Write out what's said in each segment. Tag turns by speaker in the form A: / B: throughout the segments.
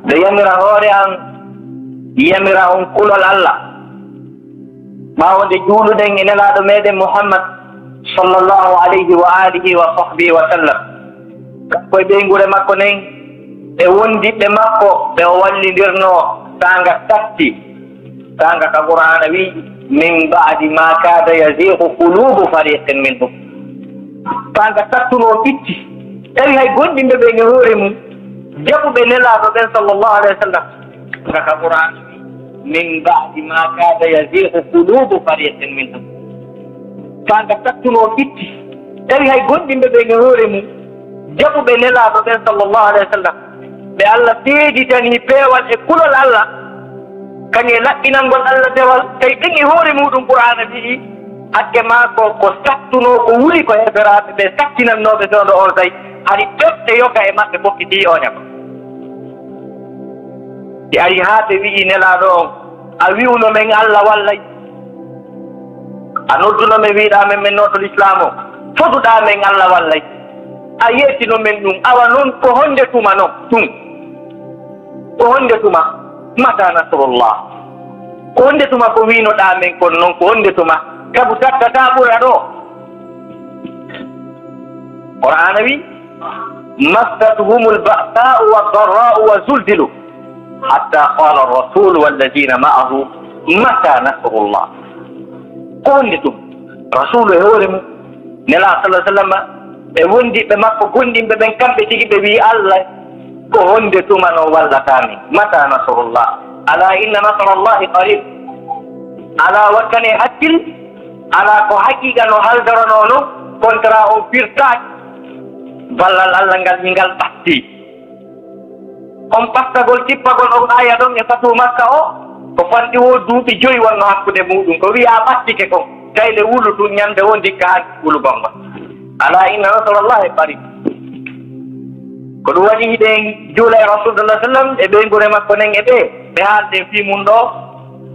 A: nde yamira hoore an yamira on kulol Allah ɓaawo nde juuluɗen e nelaaɗo meɗen Muhammad sallallahu alayhi wa alihi wa sahbihi wa sallam koye ɓeygure makko nen e wondiɓɓe makko ɓe o wallidirno tanga tatti tanga ka qur'ana wi min ba'di ma kada yaziqu qulubu fariqin minhum tanga tattuno ɓitti tawi hay gonɗimɓe ɓe e hoore mum jaɓuɓe nelaaɗo ɓen sallallahu alayhi wa sallam nga ka qur'ana wi min ba'di ma kada yaziqu qulubu fariqin minhum tanga tattuno ɓitti tawi hay gonɗimɓe ɓe e hoore mum jaɓuɓe nelaaɗo ɓen sallallahu alayhi wa sallam ɓe Allah seeditani peewal e kulol Allah kañe laɓɓinangol Allah dewal tawi ɗen e hoore muɗum qur'ana wi'i hakke maako ko sattuno ko wuri ko heferaaɓe ɓe sattinannooɓe dewɗo on tawi hani ɗofte yoga e maɓɓe bokkiti oña ko si ari haa ɓe wi'i nelaaɗo on a wiwno men Allah wallay a nodduno men wiiɗaa men min nootol islam o foduɗaa men Allah wallay a yettino men ɗum awa noon ko honde tuma noon ɗum ko honde tuma mata nasrullah ko honde tuma ko winoɗa men kono noon ko honde tuma kabu takkata ɓura ɗo qur'ana wi massatuhum lba'sa'u waddarra'u wa zulzilu hatta qala arrasul walladina ma'ahu mata nasrullah ko honde tum rasulu e hoore mum nela sallah sallam ɓe wondiɓe makko gonɗinɓe ɓen kamɓe tigi ɓe wi Allah ko honde tumano wallatami mata nasrullah ala inna nasrallahi qarib ala wakkane hakkil ala ko haqiqa no haldaranono contrat o firtaki ballal Allah ngal ngal ɓatti on ɓattagol tippagol on aya ɗon e fatu makka o ko fanɗi wo duuɓi 5 wonno hakkude muɗum ko wiya ɓattike kon tayle wulu ɗum ñande wo dikka hakki wulugonga ala inna nasrallahi qarib ko ɗum waɗi hiɗen juula e rasulullah sallam e ɓeygure makko nen e ɓe haalden fimum ɗo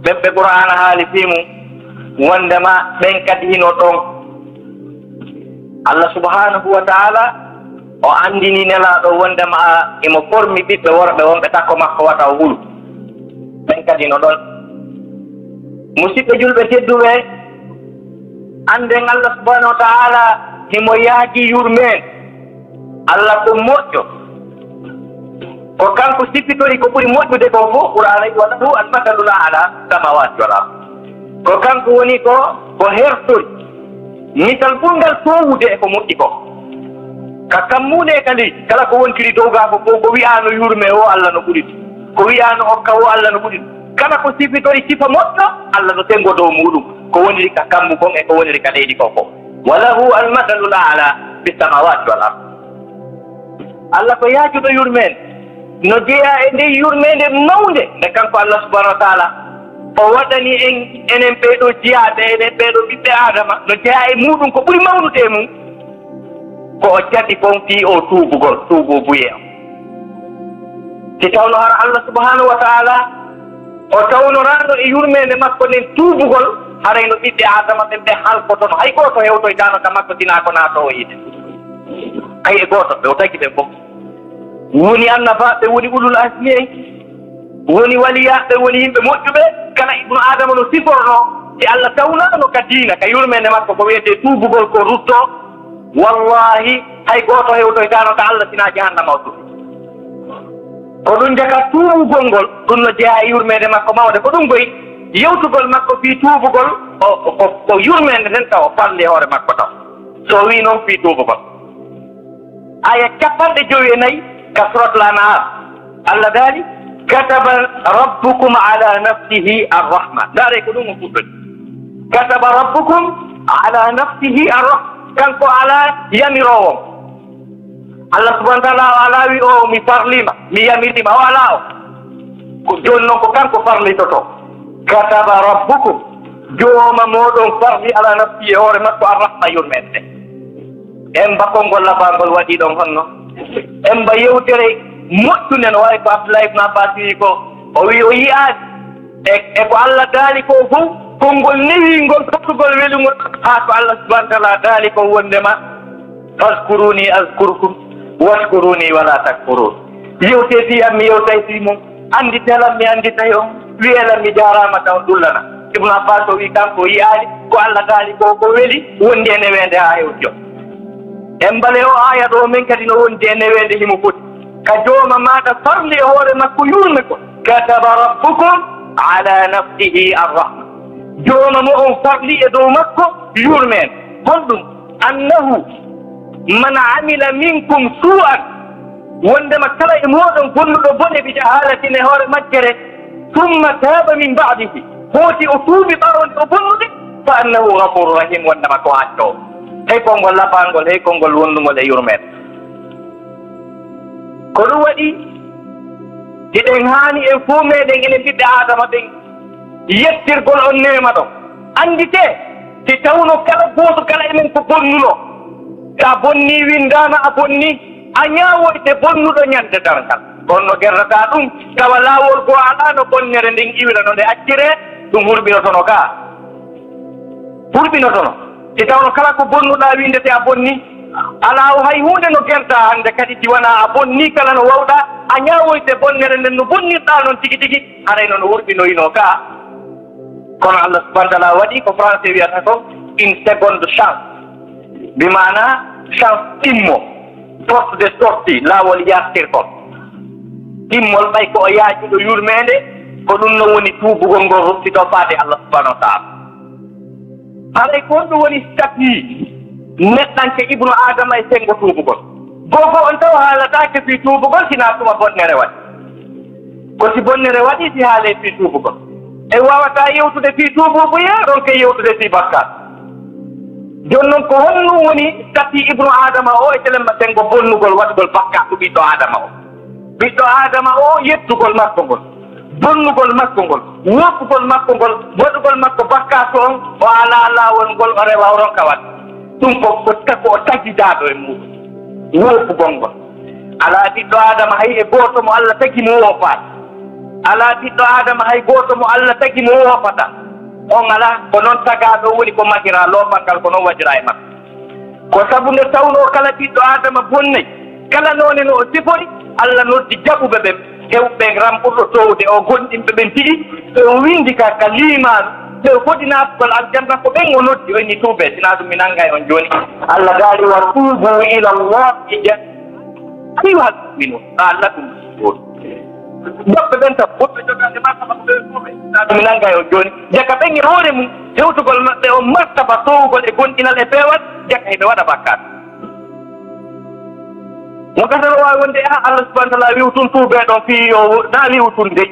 A: ɓeɓɓe qur'ana haali fimum wondema ɓen kadi hino ɗon Allah subhanahu wa ta'ala o andini nelaɗo wondema imo formi ɓiɓɓe worɓe wonɓe takko makko wata o hulu ɓen kadi no ɗon musidɓe julɓe tedduɓe anden Allah subhanahu wa ta'ala himo yaagi yurmen Allah ko moƴƴo ko kanko sippitori ko ɓuri moƴƴude ko fof qur'ana wi walahu almasalul a'la samawati wal ard ko kanko woni ko hertori misal ɓurgal towude e ko moƴƴi ko ka kammude kadi kala ko wontiri dow ga ko fof ko wiyano yurme o Allah no ɓuri ko wiyano hokka o Allah no ɓuri kala ko sippitori sifa moƴƴo Allah no tengo dow muɗum ko woniri ka kammu kon e ko woniri ka leydi ko fof walahu almasalul a'la fi samawati wal ard Allah ko yaajuɗo yurmen no jeeya e nde yurmede mawde nde kanko Allah subhanahu wa ta'ala o waɗani enen ɓeeɗo jeyaaɓe enen ɓeeɗo ɓiɓɓe adama no jeeya e muɗum ko ɓuri mawnude e mum ko o jati fonti o tuubugol tuubo buye o si tawno hara Allah subhanahu wa ta'ala o tawnorano e yurmede makko nden tuubugol harayno ɓiɓɓe adama ɓen ɓe halkotono hay goto hewtoytano ka makko sina ko naato o yiide hay e goto ɓe o tagi ɓe fof woni annabaɓe woni ulul asmi en woni waliyaɓe woni yimɓe moƴƴuɓe kala ibnu adama no siforno si Allah tawnano ka diina ka yurmede makko ko wiyete tuubugol ko rutto wallahi hay goto hewtoytano ka Allah sina jahannama o tuubi ko ɗum jaka tuubugol ngol ɗum no jeeya e yurmede makko mawde ko ɗum goyi yewtugol makko fi tuubugol ko yurmede nden taw o falli e hoore makko taw so wi noon fi tuubugol aya 54 ka suratul an'am Allah daali kataba rabbukum ala nafsihi arrahma daare ko ɗum o fuɗɗori kataba rabbukum ala nafsihi arrahma kanko ala yamirowo Allah subhanahu wa ta'ala o ala wi o mi farlima mi yamirima o ala o ko joni noon ko kanko farlitoto kataba rabbukum jooma moɗon farli ala nafsihi e hoore makko arrahma yurmede en bakol ngol labangol waɗi ɗon honno en mba yewtere moƴƴude no wawi ko Abdullah ibn Abbas wi ko o wi o yiyaani e ko Allah daali ko fof konngol newingol tottugol welugol haa ko Allah subhanahu wa ta'ala daali ko wondema fazkuruni azkurkum washkuruni wala takfurun yewte fiyam mi yewtay fi mum andi telam mi andi tayo wiyelam mi jarama taw dullana ibnu abbas o wi kanko yiyaani ko Allah taali ko weli wondi ene wende ha hewjo embale o aya ɗo min kadi no wondi ene wende himo foti ka jooma maɗa farli e hoore makko yurme ko kataba rabbukum ala nafsihi arrahma jooma mo on farli e dow makko yurmen honɗum annahu man amila minkum su'an wondema kala e moɗon gonnuɗo bone bi jahalatin e hoore makkere summa taba min ba'dihi hooti o tuubi ɓawonde o bonnude fa annahu ghafurur rahim wondema ko acco hey konngol laɓangol hey konngol wondugol e yurmen ko ɗum waɗi hiɗen haani en fuu meɗen enen ɓiɓɓe adama ɓen yettirgol on nema ɗo andite si tawno kala gooto kala emen ko bonnuno sa bonni windama a bonni a ñawoyte bonnuɗo ñande dargal kono gerrata ɗum tawa laawol goo aɗa no bonnere nden iwrano nde accire ɗum hurɓinotono ka hurɓinotono si tawno kala ko bonnuɗa windete a bonni alaa hay hunde no gerta hannde kadi si wona a bonni kala no wawɗa a ñawoyte bonnere nden no bonnirɗa noon tigi tigi harayno no hurɓinoyno ka kono Allah subahana taala waɗi ko français wiyata ko une seconde chance bi mana chance timmo porte de sortie laawol yastirkon timmol ɓay ko o yaajiɗo yurmede ko ɗum no woni tuubugol ngol ruttito faade Allah subahanahu wa taala haray ko ɗum woni statut neɗɗanke ibnu adama e sengo tuubugol gogo on taw haalatake fi tuubugol sina tuma bonnere waɗi ko si bonnere waɗi si haale fi tuubugol e wawata yewtude fi tuububuye ɗon ke yewtude fi bakkat joni noon ko honɗum woni tati ibnu adama o e telemma sengo bonnugol waɗugol bakkat to ɓiɗɗo adama o ɓiɗɗo adama o yettugol makko ngol bonnugol makko ngol woppugol makko ngol waɗugol makko bakkat on o ala laawol ngol o rewa o ronka wat ɗum ko o taggidaɗo e muɗum woppugol ngol ala ɓiɗɗo adama hay e goto mo Allah tagi mo wofaani ala ɓiɗɗo adama hay goto mo Allah tagi mo wofata on ala ko noon tagaɗo woni ko mahira loofal ngal ko noon waɗira e makko ko sabu nde tawno kala ɓiɗɗo adama bonnayi kala noone no o sifori Allah noddi jaɓuɓe ɓe hewɓe ramɓurɗo towde o gonɗinɓe ɓen tigi so o windi ka limaɗo so o foti naatugol aljanna ko ɓen o noddi o inni tuuɓe sina ɗum mi nangay on joni Allah gaali wa tuubu ila llahi ayuha almu'minun Allah ɗum woɓɓe ɓen tam woɓɓe jogande martaba ko ɓen tuuɓe sina ɗum mi nangay on joni jaka ɓen e hoore mum hewtugol maɓɓe o martaba towugol e gonɗinal e peewal jaka heɓe waɗa bakkat mo gasano wawi wonde Allah subahana taala wiwtun tuuɓe ɗon fi o na wiwtun dey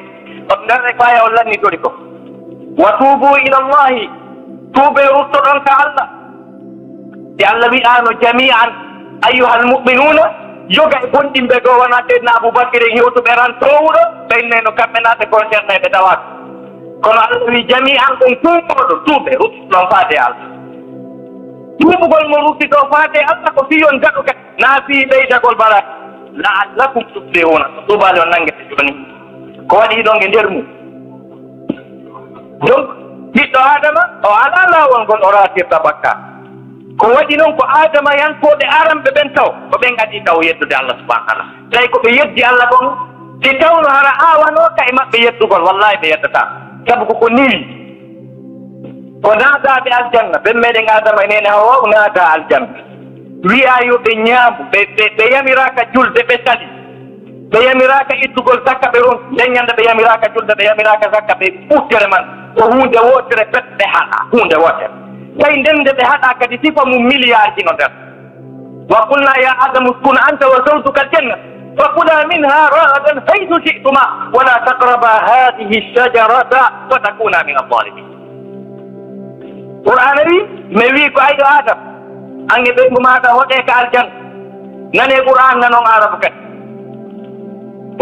A: on garɗe faya o lannitori ko wa tuubu ila llahi tuuɓe ruttoɗon ka Allah si Allah wi'ano jami'an ayyuha almu'minuna yoga e gonɗinɓe ɗo wona seydna aboubacry en hewtuɓe ran towɗo ɓenne no kamɓe naate concerne ɓe tawaka kono Allah wi jami'an ɗum tuuɓoɗo tuuɓe ruttoɗon faade Allah tuubugol mo ruttito faade Allah ko fiyon gaɗo kadi na fi ɓeydagol bara la'allakum tuflihuna so tuubali on nangete joni ko waɗi ɗon e nder mum donc ɓiɗɗo adama o ala laawol ngol o ratirta bakka ko waɗi noon ko adama yankoɓe aranɓe ɓen taw ko ɓen adi taw yeddude Allah subahana taala tawi koɓe yeddi Allah ɓon si tawno hara awano ka e maɓɓe yeddugol wallahi ɓe yeddata sabu koko niri ko naadaɓe aljanna ɓen meɗen adama nene hawa o naada aljanna wiya yo ɓe ñaamu ɓe yamiraka julde ɓe sali ɓe yamiraka ittugol zakka ɓe ron nden ñande ɓe yamiraka julde ɓe yamiraka zakka ɓe ɓuttere man ko hunde wotere pet ɓe haɗa hunde wotere tawi ndende ɓe haɗa kadi sifa mum milliard ji no nder wa qulna ya adamu uskun anta wa zawjuka aljanna fa kula minha ragadan haythu shi'tuma wala taqraba hadihi shajarata fa takuna min adh-dhalimin qur'ana wi mi wi ko ayɗo adam ange ɓeygu maɗa hoɗe ka aljanna nane qur'an nanon arabu kadi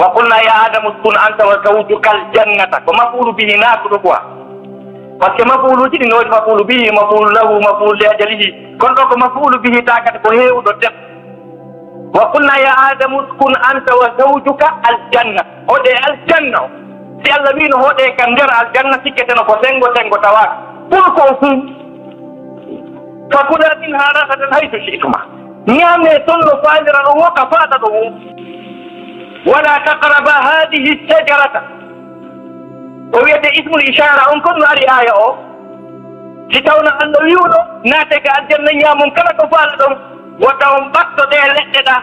A: wa qulna ya adamu uskun anta wa zawjuka aljannata ko mafulu bihi naatuɗo quoi par ce que mafuluji ɗi noodi mafulu bihi mafulu lahu mafulu li ajalihi kono ɗo ko mafulu bihi ta kadi ko heewɗo def wa qulna ya adamu uskun anta wa zawjuka aljanna hoɗe aljanna o si Allah wino hoɗe ka nder aljanna sikketeno ko sengo sengo tawaka ɓur ko fuu fa kula minha ragadan haythu shi'tuma ñaame toon no faandira ɗo woka faaɗa ɗo wo ولا تقربا هذه الشجرة ويد اسم الإشارة أنكم ناري آية أو ستونا أن يولو ناتك الجنة يامون كما كفالهم وتهم بطو دي لكدا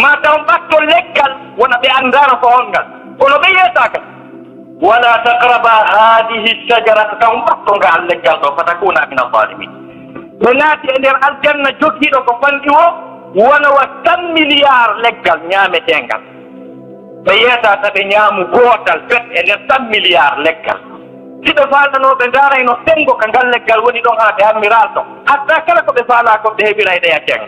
A: ما تهم بطو لكال ونبي أنذار فهنغل ونبي يتاكل ولا تقربا هذه الشجرة تهم بطو لكال فتكون من الظالمين وناتي أن الجنة جوكي لكم فانجو ولو 100 مليار لكال نيامي تنغل بيتا تبنيام قوتال فت إلى 100 مليار لكال sido falano be dara ino tengo kangal leggal woni don ha de admiral to hatta kala ko be fala ko be hebira ide yakeng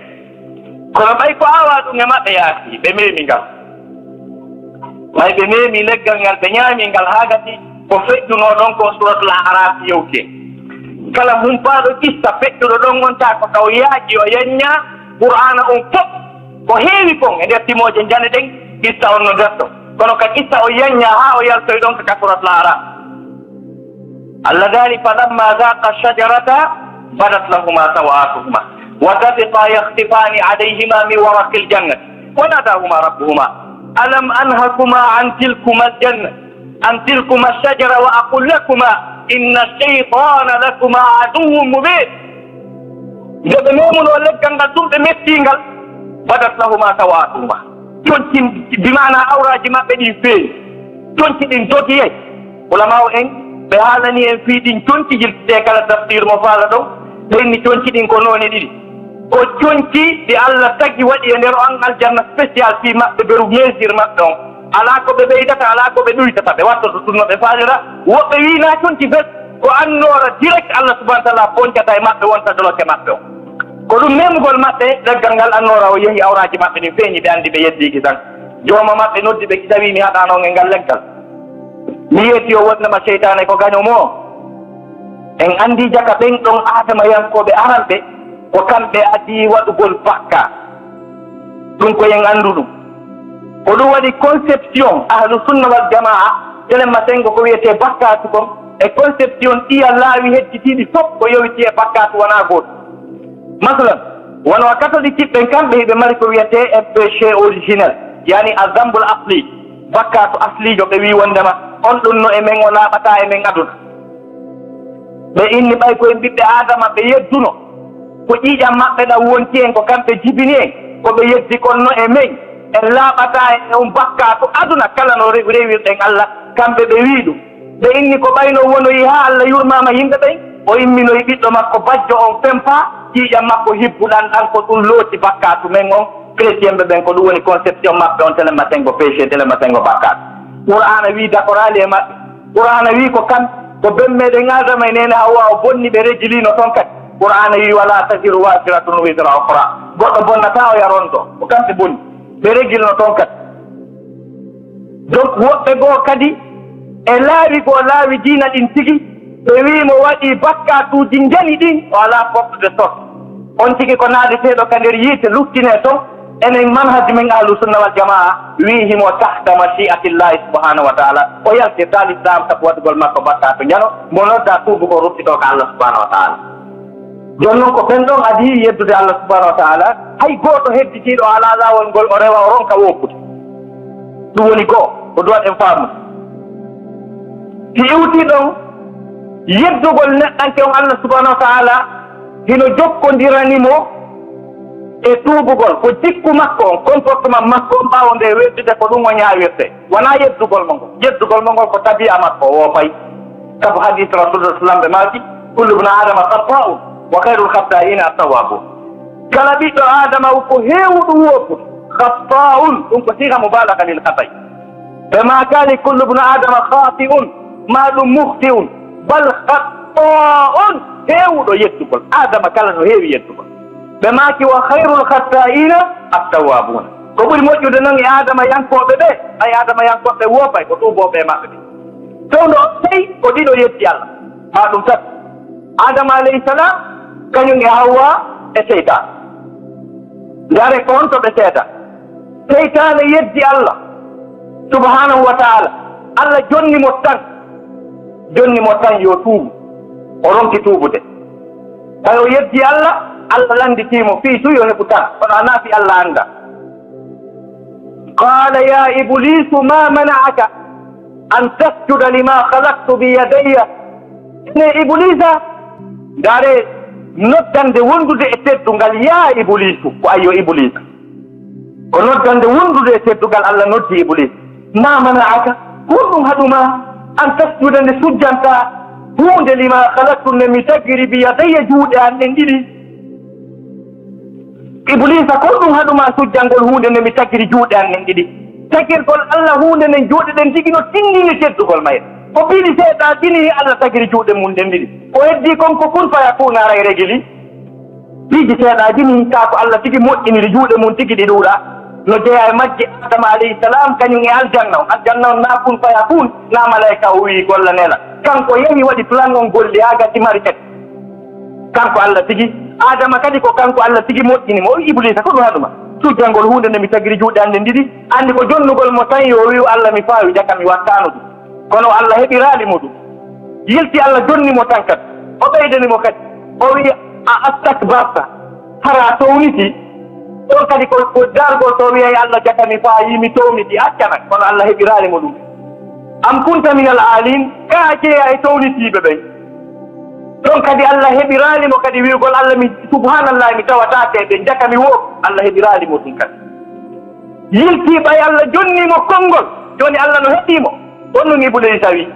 A: kono bay ko awa dum e mabbe yaasi be memi ngal way be memi leggal ngal be nyaami ngal hagati ko fedduno don ko suratul araf yewke kala hum paado kissa feddudo don gonta ko taw yaaji o yenya qur'ana on fop ko heewi kon e der timoje jande den kissa on no detto kono ka kissa o yenya ha o yaltoy don ka suratul araf اللذان فلما ذاق الشجرة بدت لهما سوآتهما وطفقا يختفان عليهما من ورق الجنة وناداهما ربهما ألم أنهكما عن تلكما الجنة عن تلكما الشجرة وأقول لكما إن الشيطان لكما عدو مبين جبنومن ولكن قدوم بمثينغل بدت لهما سوآتهما تنتين بمعنى أورا جماع بني فين تنتين دوكي علماء إن بهالني en fiidin tonci jilde kala tafsir mo fala do benni tonci din ko noni didi ko tonci di Allah tagi wadi e nder an aljanna special fi mabbe beru mesir mabbe don ala ko be beydata ala ko be duytata be watto sunno be falira wobbe wi na tonci fes ko annora direct Allah subhanahu wa ta'ala pontata e mabbe wonta doloke mabbe ko dum memugol mabbe daggal ngal annora o yehi awraji mabbe ni feñi be andi be yeddiki tan joma mabbe noddi be kidawi mi hada non e ngal leggal miyeti o wonnama seytane ko gañomo en andi jaka ɓen ɗon adama yankoɓe aranɓe ko kamɓe adi waɗugol bakka ɗum ko en andu ɗum ko ɗum waɗi conception ahlu sunna wal jamaa telemma sengo ko wiyete bakkatu kon e conception ɗiya laawi hedditiɗi fof ko yowiti e bakkatu wona goto masalan wono catholique ɓen kamɓe hiɓe mari ko wiyete e péché originel yani a zambul asli bakkatu aslijo ɓe wi wondema on ɗum no e men o laaɓata e men aduna ɓe inni ɓay koye ɓiɓɓe adama ɓe yedduno ko ƴiiƴam maɓɓe ɗam wonti en ko kamɓe jibini en ko ɓe yeddi konno e men en laaɓata e on bakkatu aduna kala no rewirɗen Allah kamɓe ɓe wi ɗum ɓe inni ko ɓayno wonoyi ha Allah yurmama yimɓe ɓen o imminoyi ɓiɗɗo makko bajjo on fempa ƴiiƴam makko hibbuɗan ɗan ko ɗum looti bakkatu men on chrétien ɓe ɓen ko ɗum woni conception maɓɓe on telema tengo péché telema tengo bakkatu qur'ana wi dakorali e maɓɓe qur'ana wi ko kam ko bemmeɗen adama e nene Hawwa o bonni ɓe rejilino toon kadi qur'ana wi wala tasiru wasiratun wisra ukhra goɗɗo bonnata o yaronto ko kamɓe bonni ɓe regilno toon kadi donc woɓɓe goo kadi e laawi goo laawi diina ɗin tigi ɓe wimo waɗi bakkatuji jani ɗin o ala porte de sorte on tigi ko naadeteɗo ka nder yiite luttine toon enen manhaji men ahlu sunna wal jamaa wihimo tahta mashi'atillahi subhanahu wa ta'ala o yaltirta l'islam sabu waɗugol makko batta to jano mo nodda tuubu ko ruttito ko Allah subhanahu wa ta'ala joni noon ko ɓen ɗon adi yeddude Allah subhanahu wa ta'ala hay goto hedditiɗo ala lawol ngol o rewa o ronka woppude ɗum woni goo ko duwat en faamude si iwti ɗon yeddugol neɗɗanke on Allah subhanahu wa ta'ala hino jokkodiranimo e tuubugol ko jikku makko on comportement makko on ɓaawo nde weddude ko ɗum o ñaawirte wona yeddugol mo ngol yeddugol mo ngol ko tabi'a makko o woofay sabu hadis rasulullah sallam ɓe maaki kullu bna adama khata'un wa khayrul khata'ina at-tawwabun kala ɓiɗɗo adama ko heewuɗo woppude khata'un ɗum ko siga mubalaga lil khatay ɓe maakali kullu bna adama khati'un ma ɗum muhti'un bal khata'un heewuɗo yeddugol adama kala no heewi yeddugol ɓe maaki wa khayrul khatta'ina at-tawwabun ko ɓuri moƴƴude noon e adama yankoɓe ɓe ay adama yankoɓe woopay ko tuuboɓe e maɓɓe ɓe towno o tawi ko ɗiɗo yetti Allah ma ɗum tati adama alayhi salam kañum e Hawwa e seytan ndare ko on to ɓe seeda seytane yeddi Allah subhanahu wa ta'ala Allah jonnimo tan yo tuubu o ronki tuubude tawi o yeddi Allah landitimo fii tu yo heɓu tan kono a naafi Allah annda قال يا إبليس ما منعك أن تسجد لما خلقت بيدي إن إبليس قال نودان دي وندو دي اتدو يا إبليس وأيو إبليس ونودان دي وندو دي اتدو قال الله نودي إبليس ما منعك كلهم هدوما أن تسجد لسجنك هون لما خلقت نمي تجري بيدي جود أن نندري إبليس كلهم هدوما سجن قل هون نمي تجري جود أن نندري تجري قل الله هون نمي جود أن تجري تنين تدو قل ماير وبيلي سيدا جيني الله تجري جود من نندري ويدي كم كون فيكون على رجلي بيجي سيدا جيني كاكو الله تجري موت إني جود من تجري دولا نجاي مجد آدم عليه السلام كان ينجي الجنة ناكون فيكون لا ملائكة وي قول نلا كان كو يهي ودي فلان قول لي آغا تماركت كان كو الله تجي آدم كان كو الله تجي موت إني مو إبليس كل هذا ما سو جانغول هون نمي تجري جودان نديدي عندي كو جون نقول متاي يويو الله مفاوي جاكا مي واتانو كونو الله هبي رالي مودو يلتي الله جوني متانكت وبيدني مكت وي أستكبرت هراتونيتي on kadi ko dargol to wi'ay Allah jakami fa yimi towniti accana kono Allah heɓirali mo ɗum am kunta min al alim ka jeeya e townitiɓe ɓen ɗon kadi Allah heɓirali mo kadi wi'ugol Allah mi subhanallah mi tawatake ɓe jakami wo Allah heɓirali mo ɗum kadi yiltiɓay Allah jonnimo konngol joni Allah no heɓimo on non ibuley tawi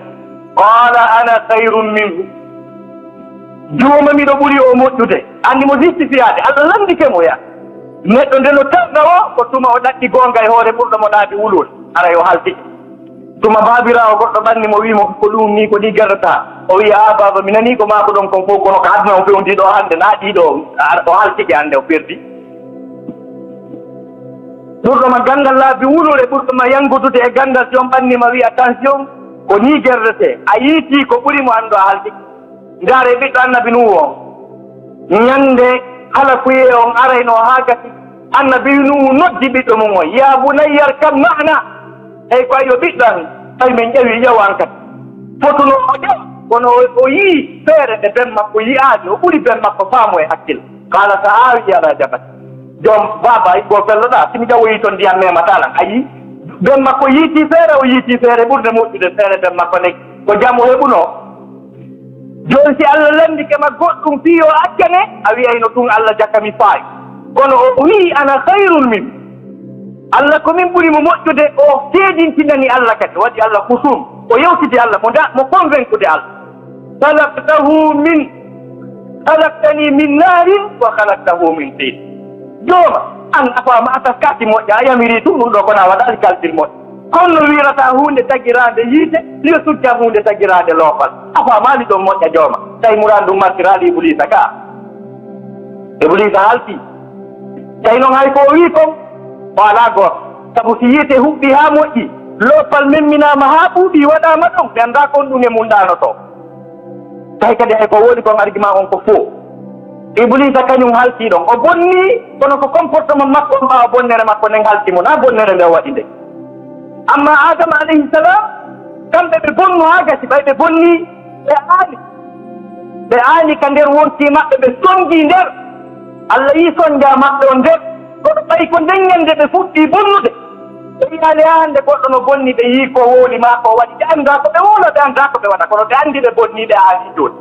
A: qala ana khayrun minhu jooma miɗo ɓuuri o moƴƴude andi mo justifiade Allah landike mo ya neɗɗo nde no tawɗa o ko tuma o ɗaɗɗi goonga e hoore ɓurɗo mo ɗaaɓi wulol ara yo haaltiki tuma baabirawo goɗɗo ɓanni mo wiimo ko ɗum ni ko ɗi gardata o wi a baba mi nani ko maako ɗon kon fof kono ko aduna o fewndi ɗo hannde na ɗiɗo o haaltiki hannde o perdi ɓurɗo ma gandal laabi wulol e ɓurɗo ma yangodude e gandal si on ɓannima wi attention ko ni gerdete a yiiti ko ɓuri mo anndu a haaltiki ndaare ɓiɗɗo annabi nuhu on ñannde hala kuye on arayno haa gati annabi nuhu noddi ɓiɗɗo mum on ya bunayyar kam mana eyi ko ayo ɓiɗɗan tawi min ƴewi ƴew an kadi fotuno o ƴew kono o yii feere ɗe ben makko yi'aani o ɓuri ben makko faamo e hakkille kala so aawi ala jabati joom baba go felloɗa simi ƴawoyi toon ndiyam mematalan a yii ben makko yiiti feere o yiiti feere ɓurde moƴƴude feere ben makko negi ko jam o heɓunoo joni si Allah landike ma goɗɗum fii o accane a wiyayno ɗum Allah jakami faayi kono o wii ana hayrun min Allah komin ɓuri mo moƴƴude o seedintinani Allah kadi waɗi Allah kusum o yewtidi Allah mo convaincre Allah halaktani min narin wa halaktahu min tin jooma an afama atas kati moƴƴa a yamiri tum ɗum ɗo kona waɗali kaltil moƴƴo kono wirata hunde tagirade yiite liyo sujja hunde tagirade loofal afamali ɗon moƴƴa jooma tawi muran ɗum martirali iblisa ka iblisa halti tawi noon hay ko wi kon o ala goto sabu si yiite huɓɓi ha moƴƴi loofal memminama ha ɓuuɓi waɗama ɗon ɓe anda kon ɗum e mum ɗanoto tawi kadi hay ko woɗi kon argument on ko faux iblisa kañum halti ɗon o bonni kono ko comportement makko ɗum ɓawa bonnere makko nden halti mo na bonnere nde waɗi nde amma adama alayhi salam kamɓe ɓe bonno haa gasi ɓay ɓe bonni ɓe aani ka nder wonti maɓɓe ɓe sondi nder Allah yi sonja maɓɓe o nder kono ɓay ko nden ñande ɓe fuɗɗi bonnude ɓe yiyaali haa hannde goɗɗo no bonni ɓe yii ko wooli maa ko waɗi ɓe annda ko ɓe woola ɓe annda ko ɓe waɗa kono ɓe anndi ɓe bonni ɓe aani jooni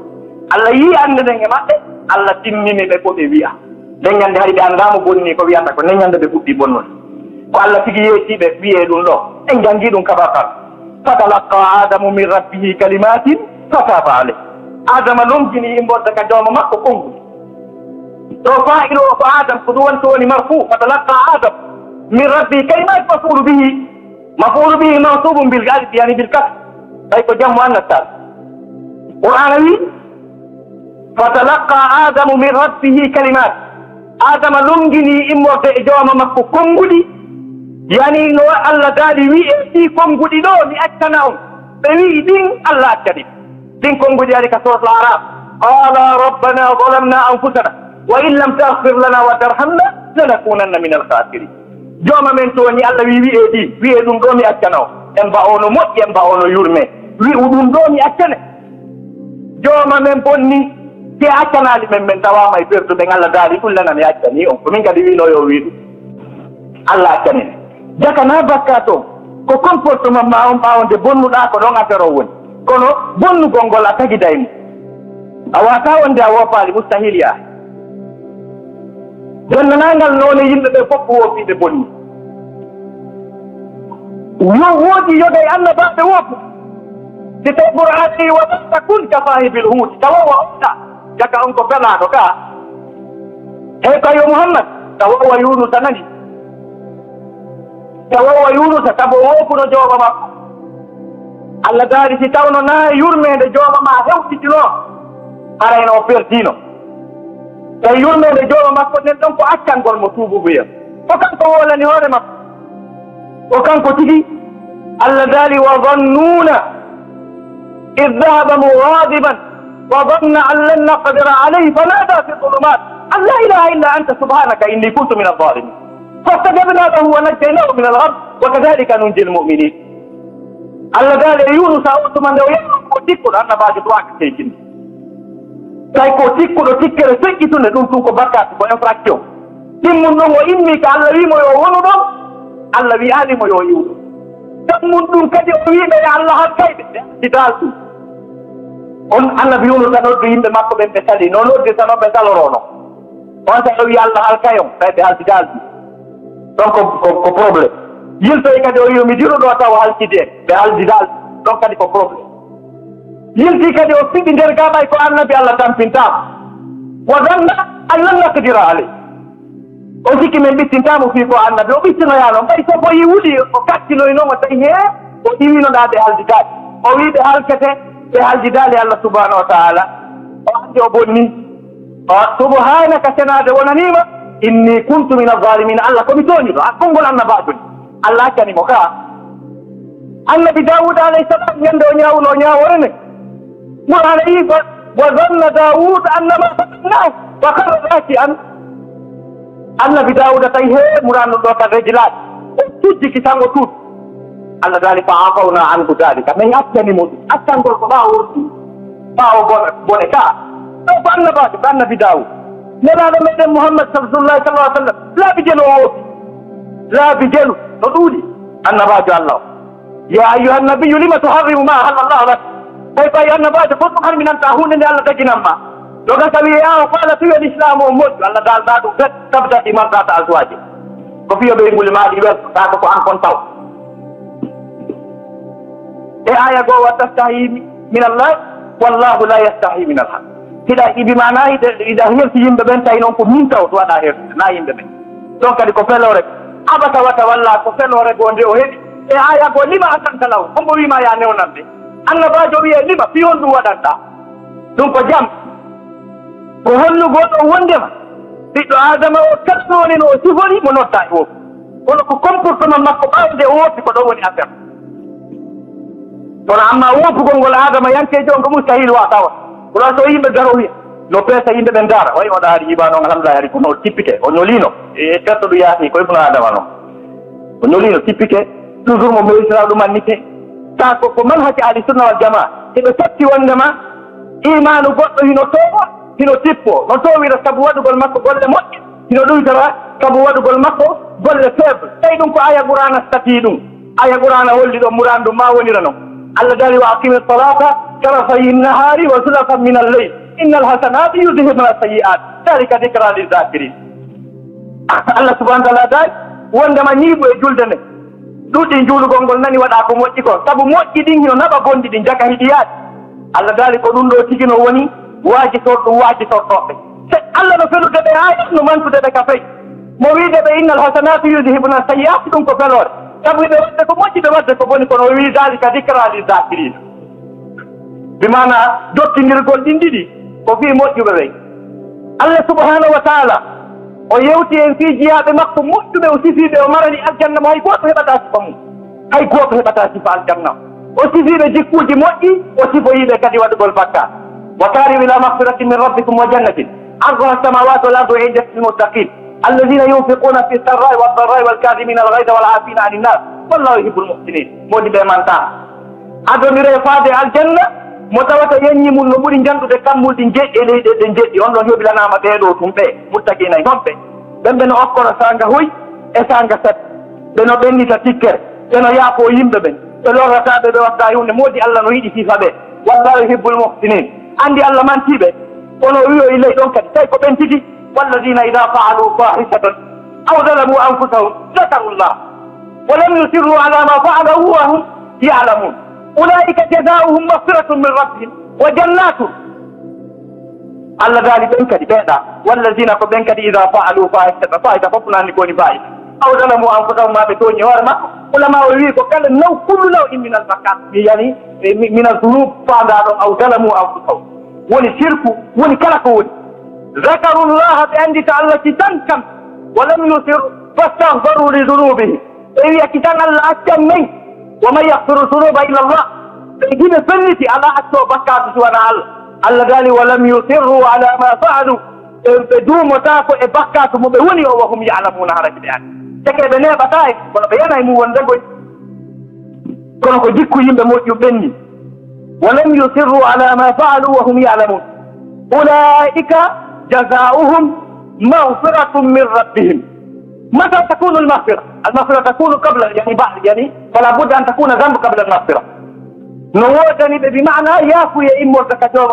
A: Allah yii annde nden e maɓɓe Allah timmini ɓe ko ɓe wi'a nden ñande hay ɓe anndaamo bonni ko wiyata ko nden ñande ɓe fuɗɗi bonnude ko Allah tigi yeetiɓe wiyee ɗum ɗo en janngii ɗum kabakal fatalaqa adamu min rabbihi kalimatin fataba aleyh adama lomjini imborde ka jooma makko konngudi ɗo fa'il o ko adam ko ɗum wonto woni marfu fatalaqa adam min rabbihi kalimat mafulu bihi mansubum bil alif yani bil kasr ay ko jammu annasal qur'ana wi fatalaqa adamu min rabbihi kalimat adama lomjini imborde e jooma makko konngudi yani no Allah daali wi e ɗi konguɗi ɗo mi accana on ɓe wi ɗin Allah accani ɗin konguɗi ari ka suratul araf qala rabbana zalamna anfusana wa in lam taghfir lana wa tarhamna lanakunanna min alkhasirin jooma men to ni Allah wi e ɗi wi'e ɗum ɗo mi accana on en mba'ono moƴƴi en mba'ono yurme wi'u ɗum ɗo mi accane jooma men bonni te accanali men tawama e perduɓe Allah daali ɗum lana mi accani on ko min kadi wino yo wi ɗum Allah accani jaka na bakkato ko comportement ma on ɓawde bonnuɗa ko ɗon affaire o woni kono bonnugol ngol a tagidaymo a wata wonde a wopaali mustahil yaa donnanagal noone yimɓe ɓe fof wofiɓe bonni woodi yogay annabaɓe wofu si taw qur'ani waɗata kun ka sahibil huuti tawawa oɗa jaka on ko felaɗo ka hey ko yo muhammad tawawa yunusa nani tawawa yunusa sabo wofuno jooɓa makko Allah daari si tawno na yurmede jooɓa ma hewtitino arayno o perdino e yurmede jooɓa makko nen ɗon ko accangol mo tuububuya ko kanko wolani hoore makko ko kanko tigi Allah daari wa dhannuna id dhahaba mughadiban wa dhanna an lan naqdira alayhi fanada fi dhulumat an la ilaha illa anta subhanaka inni kuntu min adh-dhalimin fastajabna lahu wa najjaynahu min al-gham wa kadhalika nunji al-mu'minin Allah daari Yunus a ottuma nde o yeeɗo ko tikkuɗo annabajo duwaka teykinde tawi ko tikkuɗo tikkere feƴƴitunde ɗum ko bakkati ko infraction ɗimmum ɗum o immi ko Allah wimo yo wonu ɗon Allah wiyanimo yo yiwɗo ɗammum ɗum kadi o wiɓe e Allah hakkayɓe ɓe dal ɗum on annabi Yunus tan noddu yimɓe makko ɓen ɓe sali no noddi tan on ɓe salorono on tan o wi Allah halkayon tawi ɓe halti daldi ɗon ko probléme yiltoy kadi o wi mi diruɗo taw halkide en ɓe haldi daldi ɗon kadi ko probléme yilti kadi o fiɗi nder gaɓay ko annabi Allah tampintama wa zanna an lan naqdira aley o sikki min ɓittintamo fii ko annabi o ɓittinoyano ɓay so boyi wuɗi o kattinoy noon o tawi he o iwinoɗa ɓe haldidaɗi o wi ɓe halkete ɓe haljidali Allah subhanahu wa taala o andi o bonni subhanaka senade wonanima inni kuntu min alzalimin Allah komi toñiɗo a konngol annabajo ni Allah accanimo ka annabi Dawud alayhi salam ñande o ñawno o ñaworene qur'ana yi wa zanna Dawud annama fatannahu wa karra raki'an annabi Dawuda tawi he muranno ɗo kan rejilaɗi o tujjiki tan o tuut Allah daali fa afawna anhu dalika min accanimo ɗum accangol ko ɓawo wordi ɓawo bone ka ɗo ko annabajo ko annabi Dawud nelaɗo meɗen Muhammad sallallahu alaihi wa sallam laabi jelu o wofi laabi jelu no ɗuuɗi annabajo Allah o ya ayyuha nabiyyu lima tuharrimu ma ahalla Allahu lak tawi ɓayi annabajo fof ɗum harminanta hunde nde Allah taginanma ɗoga tawi yawo qala tuyo l'islam o moƴƴu Allah dalɗa ɗum fet tabdati mardata aswaji ko fiyo ɓe nguli maɗi weltotako ko an kon taw e aya goo wa tastahi min Allah wallahu la yastahi min alhaq hiɗa ibi mana hiɗa herti yimɓe ɓen tawi noon ko min taw to waɗa hertude na yimɓe ɓen ɗon kadi ko felore abata wata walla ko felore goo nde o heeɓi e aya goo lima atanta law hombo wima ya newnande annabajo wiye lima fi on ɗum waɗanɗa ɗum ko jam ko hollugoɗo wondema ɓiɗɗo adama o tasnoni no o sifori mo notta e wofi kono ko comportement makko ɓawde o wofi ko ɗo woni affaire kono amma wofugol ngol adama yankejo on ko mustahil wa tawa kono so yimɓe garo wiya no peesa yimɓe ɓen dara way oɗa haari yiɓa noon alhamdulillah hari kono tippike o ñolino e terto ɗum yaasi ko ibnu adama noon o ñolino tippike toujours mo moyisira ɗumannike ta ko manhaji ahli sunna wal jamaa eɓe totti wondema imanu goɗɗo hino towa hino tippo no towira sabu waɗugol makko golle moƴƴe hino ɗuytora sabu waɗugol makko golle faible tawi ɗum ko aya qur'ana stati ɗum aya qur'ana holli ɗo muran ɗum ma wonira noon Allah daali wa aqimi salata tarafayi nahari wa zulafan min alleyl inna alhasanati yudhibna alsayi'at dalika dicra lizakirin Allah subhanahu wa taala daali wondema ñiiɓu e julde nde ɗuɗɗi juulugol ngol nani waɗa ko moƴƴi ko sabu moƴƴi ɗin hino naɓa bonɗi ɗin jaka hiɗi yaade Allah daali ko ɗum ɗo tigi no woni waajitorɗum waajitortoɓe Allah no felude ɓe ha no mantude ɓe ka fey mo wiide ɓe inna alhasanati yudhibna alsayi'at ɗum ko felore sabu ɓe wadde ko moƴƴi ɓe wadde ko boni kono wi dalika dicra lizakirina bimana dottidirgol ɗin ɗiɗi ko fi moƴƴuɓe ɓey Allah subhanahu wa taala o yewti en fi jiyaɓe makko moƴƴuɓe o sifiɓe o marani aljanna mo hay goto heɓata sifa mum hay goto heɓata sifa aljanna o sifiɓe jikkuji moƴƴi o sifoyiɓe kadi waɗugol bakka wa tariu ila mahfiratin min rabbikum wa jannatin arduha samawati wal ardu indat lilmuttaqin alladina yunfiquna fi sarrai waddarrai walkadimina algayda walafina ani nnas wallahu yuhibbu lmuhsinin modi ɓe manta adonire faade aljanna mo tawata yeññi mum no ɓuri jandude kammulɗi jeƴƴi e leyɗe ɗe jeƴƴi on ɗon yoɓilanama ɓeeɗo tum ɓe muttaqina e honɓe ɓen ɓe no okkono sanga huy e sanga sat beno bennita tikkere beno yaafo yimɓe ɓen ɓe lorrataɓe ɓe watta hunde moodi Allah no yiɗi sifa ɓe wallahu yuhibbul muhsinin andi Allah mantiɓe ono wiyo e ley ɗon kadi tawi ko ɓen tigi walladina ida faalu fahishatan aw zalamu anfusahum zakarullah wa lam yusirru ala ma faalu wa hum ya'lamun ulaika jazaohum maghfiratun min rabbihim wa jannatun Allah daali ɓen kadi ɓeeɗa walladina ko ɓen kadi ida faalu fahishatan fahisha fof nanni koni fahisha aw zalamu anfusahum ma ɓe tooñi hoore makko ulama o wi ko kala naw kullu naw in min al zakat yani min al dunub faanda ɗon aw zalamu anfusahum woni sirku woni kala ko woni zakarullaha ɓe andita Allah ki tan kam walam yusir fastahfaru li dunubihim ɓe wiya ki tan Allah accan men wa man yahfiru dunuba illa Allah ɓe gine felliti ala acco bakkatu suwana Allah Allah daali walam yusirru ala ma faalu ɓe duumotako e bakkatu mo ɓe woni o wa hum ya'lamuna hara ɓe andi teke ɓe neɓata e kono ɓe yana e mum wonde goy kono ko jikku yimɓe moƴƴu ɓenni walam yusirru ala ma faalu wa hum ya'lamun ulaika jazaohum maghfiratun min rabbihim متى تكون المغفرة؟ المغفرة تكون قبل يعني بعد يعني فلا بد أن تكون ذنب قبل المغفرة نوودني بمعنى يافو يا إمو زكاة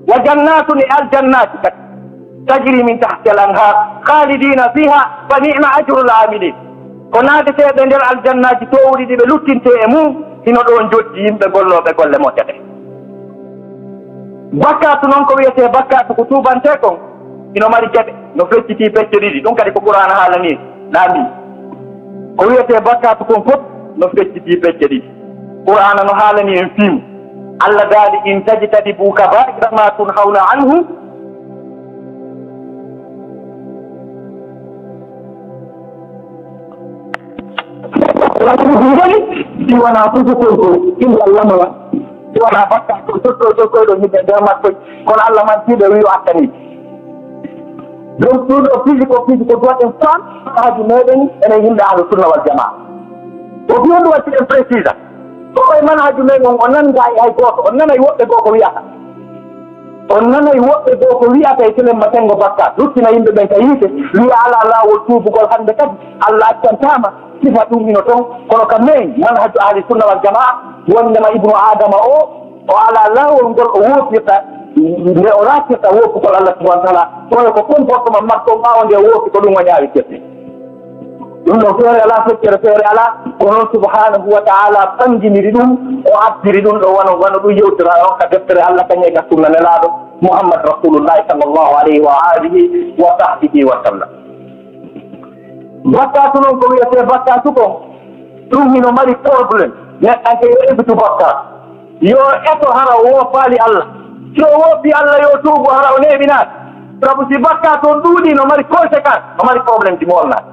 A: وجنات الجنات تجري من تحت الأنهار خالدين فيها فنعم أجر العاملين كنادي سيدنا الجنات توري دي بلوتين تيمو هنا دون جوتي بقول موتة بكات نونكو يسي بكات كتوبا تيكم ino mari jaɓe no fecciti pecce ɗiɗi ɗum kadi ko qur'ana haala ni naambi ko wiyete bakkatu kon fof no fecciti pecce ɗiɗi qur'ana no haalani en fiimu Allah daali in tajtanibu kaba'ira ma tunhawna anhu si wona fofotol ko illa lamawa si wona bakkatu sottoto koyɗo yimɓe nder makkoy kono Allah mantiɓe wiyo attani donc ɗum ɗo physique goɗɗen fan haaju meɗen enen yimɓe ahlu sunna wal jamaa o fi on ɗum wacciɗen précisa ko koye manhaju men on o nanga e hay gooto on nanay woɓɓe goo ko wiyata on nanay woɓɓe goo ko wiyata e telen matengo bakkat luttina yimɓe ɓen ka yiite wiya ala laawol tuubugol hannde kadi Allah accantama sifa ɗum ino toon kono kam men manhaju ahli sunna wal jamaa wondema ibnu adama o ala laawol ngol o woofirta nde o raccirta woofugol Allah subahana wa taala kono ko comportement makko ɓaawo nde woofi ko ɗum o ñaawi kette ɗum ɗo feere ala feccere feere ala ko noon subhanahu wa taala ɓanginiri ɗum o addiri ɗum ɗo wano ɗum yewtira on ka deftere Allah kañe ka sunna nelaaɗo Muhammad rasulullahi sallllahu alayhi wa alihi wa sahbihi wa sallam bakkatu noon ko wiyete bakkatu ko ɗum hino mari probléme neɗɗanke yo ebitu bakkatu yo eto hara woofaali Allah so woppi Allah yo tuubu hara o neɓinaat sabu si bakkato on ɗuuɗi no mari conséquence no mari probléme ji molnaat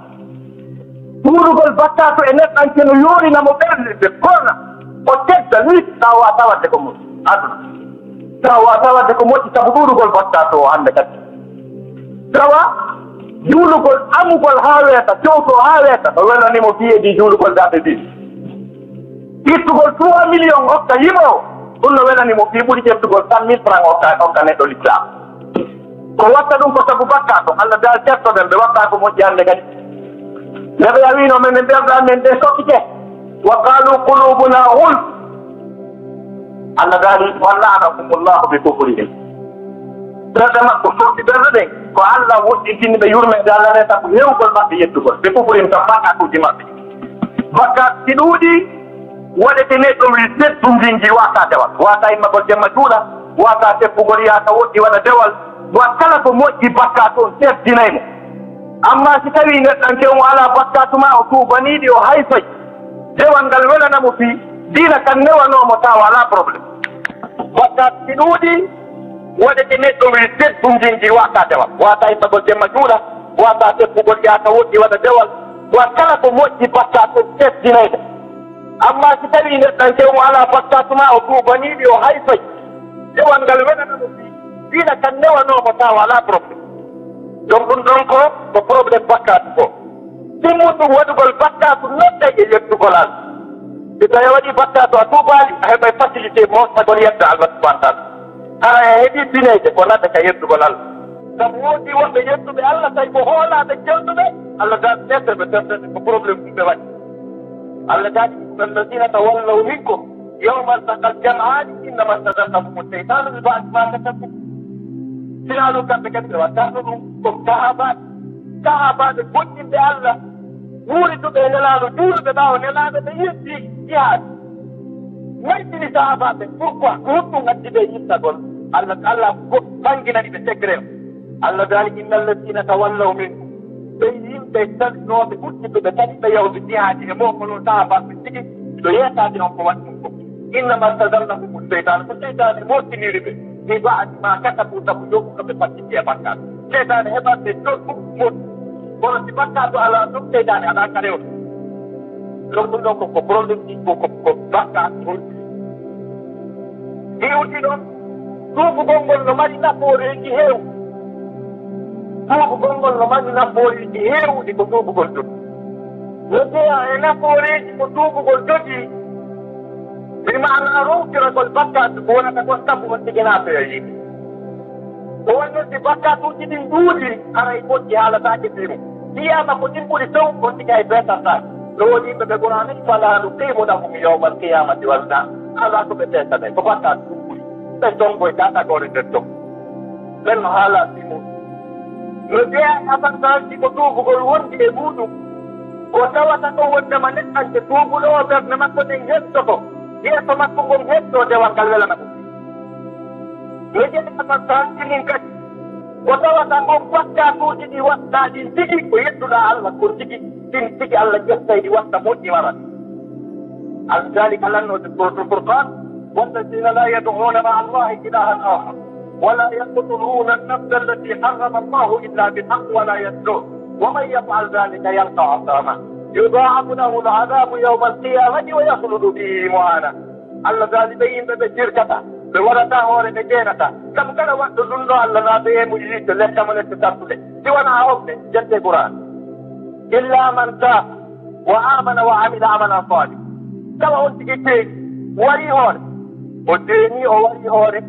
A: ɗuuɗugol bakkato e neɗɗanke no yorinamo ɓerde ɓe korna o tedda ni tawa tawadde ko moƴƴi aduna tawa tawadde ko moƴƴi sabu ɗuuɗugol bakkato o hannde kadi tawa juulugol amugol haa weeta cowto haa weeta no welnanimo fiyeedi juulugol daɓe mbi ittugol 3 millions hokka yimo o ɗum no welani mo fii ɓuri ƴettugol 100 000 francs hokka neɗɗo l'islam ko watta ɗum ko sabu bakkato Allah dal certoɗen ɓe watta ko moƴƴi hannde kadi neɓe a wino men ɓe mbiyamɗa men ɗe sokkite wa qalu qulubuna gulf Allah daali wallanahumullahu bi kufrihim ɓerɗe makko sotti ɓerɗe ɗen ko Allah woɗɗintini ɓe yurmede Allah reta ko hewgol maɓɓe yettugol ɓe kufrihim tan bakkatuji maɓɓe bakkat si ɗuuɗi waɗete neɗɗo wi teddundinji wata dewal wata immagol jemma juuɗa wata teppugol yaaka woɗɗi waɗa dewal wa kala ko moƴƴi bakkat on teddinaymo amma si tawi neɗɗanke on ala bakkatuma o tuubaniɗi o hayfay dewal ngal welanamo fii diina kan newanomo taw ala probléme bakkat si ɗuuɗi waɗete neɗɗo wi teddundinji wata dewal wata immagol jemma juuɗa wata teppugol yaaka woɗɗi waɗa dewal wa kala ko moƴƴi bakkat on teddinaymo amma si tawi neɗɗanke on ala bakkatuma o tuubaniɗi o hayfay dewal ngal welanamo fii diina kan newanomo taw ala probléme donc ɗum ɗon ko probléme bakkatu ko timmuɗum waɗugol bakkatu noɗɗay e yettugol Allah si tawi a waɗi bakkatu a tuubali a heɓay facilité mostagol yedda Allah subahana taala hara e heeɓi bineje ko naɗa ka yettugol Allah
B: woodi wonɓe yettuɓe Allah tawi ko hoolaɓe jewtuɓe Allah daal ɓedde ɓe terdete ko probléme ɗum ɓe waɗi Allah daali alladina tawallaw minkum yawma altaqal jam'ani innama stadallahum cheytanu bi ba'di ma kasabu sina ɗum kamɓe kadi ɓe wattano ɗum ko sahabaɓe goɗɗinɓe Allah wuurituɓe e nelaɗo juuluɓe ɓaawo nelaɓe ɓe yirti jihaad maytini sahabaɓe pourquoi ko ɗum addi ɓe yittagol Allah bangginani ɓe secret Allah daali inna alladina tawallaw minkum ɓe yimɓe taɗinoɓe ɓurtiɓe taɗiɓe yawde jihaadi e mokono sahabaɓe tigi ɗo yettade on ko waɗi ɗum ko innama stadallahum cheytanu ko cheytane mottiniri ɓe mi ba'di ma kasabu sabu jogguɓe pattiti e bakkat cheytane heɓatɓe ɗoɗɗum moɗɗi kono si bakkato ala ɗum cheytane aɗa ka rewde ɗum ɗum ɗon ko probléme ɗi ko bakkat holɗi hiwti ɗon tuubugol ngol no mari nafooreji heew tuubugol ngol no mari nafooreji heewɗi ko tuubugol jogii no jeeya e nafooreji ko tuubugol jogii mi maana rowtiragol bakkatu ko wonata ko sabu on tiginaato e yimɓe o wonnoti bakkatuuji ɗin ɗuuɗi aray moƴƴi haalataake fimu wiyama ko ɗin ɓuri sew on tigi hay beetataake no woni yimɓe ɓe gonani falaanu qiimuɗahum yawmal qiyamati walna ala ko ɓe beetane ko bakkatu ɗum ɓuri ɓen tongoye tatagore nder ton ɓen no haala fimu no jeeya avantage ko tuubugol wondi e muɗum ko tawata ko wondema neɗɗante tuubuɗo o ɓerde makko ɗen hettoto yeeso makko ngon hetto dewal ngal welana ɗum no jeeya avantage mum kadi ko tawata kon bakkatuuji ɗi watta ɗin tigi ko yettuɗa Allah ko tigi ɗin tigi Allah ƴettay ɗi watta moƴƴi warat ذلك لأنه سورة الفرقان والذين لا يدعون مع الله إلها آخر ولا يقتلون النفس التي حرم الله إلا بالحق ولا يزنون ومن يفعل ذلك يلقى عصاما يضاعف له العذاب يوم القيامة ويخلد به مهانا الله ذلك بين بشركته بورثة هور بجينته كم كان وقت ظن الله ناتيه مجلس لك من التسلسل سوانا عوض جنة القرآن إلا من تاب وآمن وعمل عملا صالحا كما قلت كتير وري هور وديني وري هور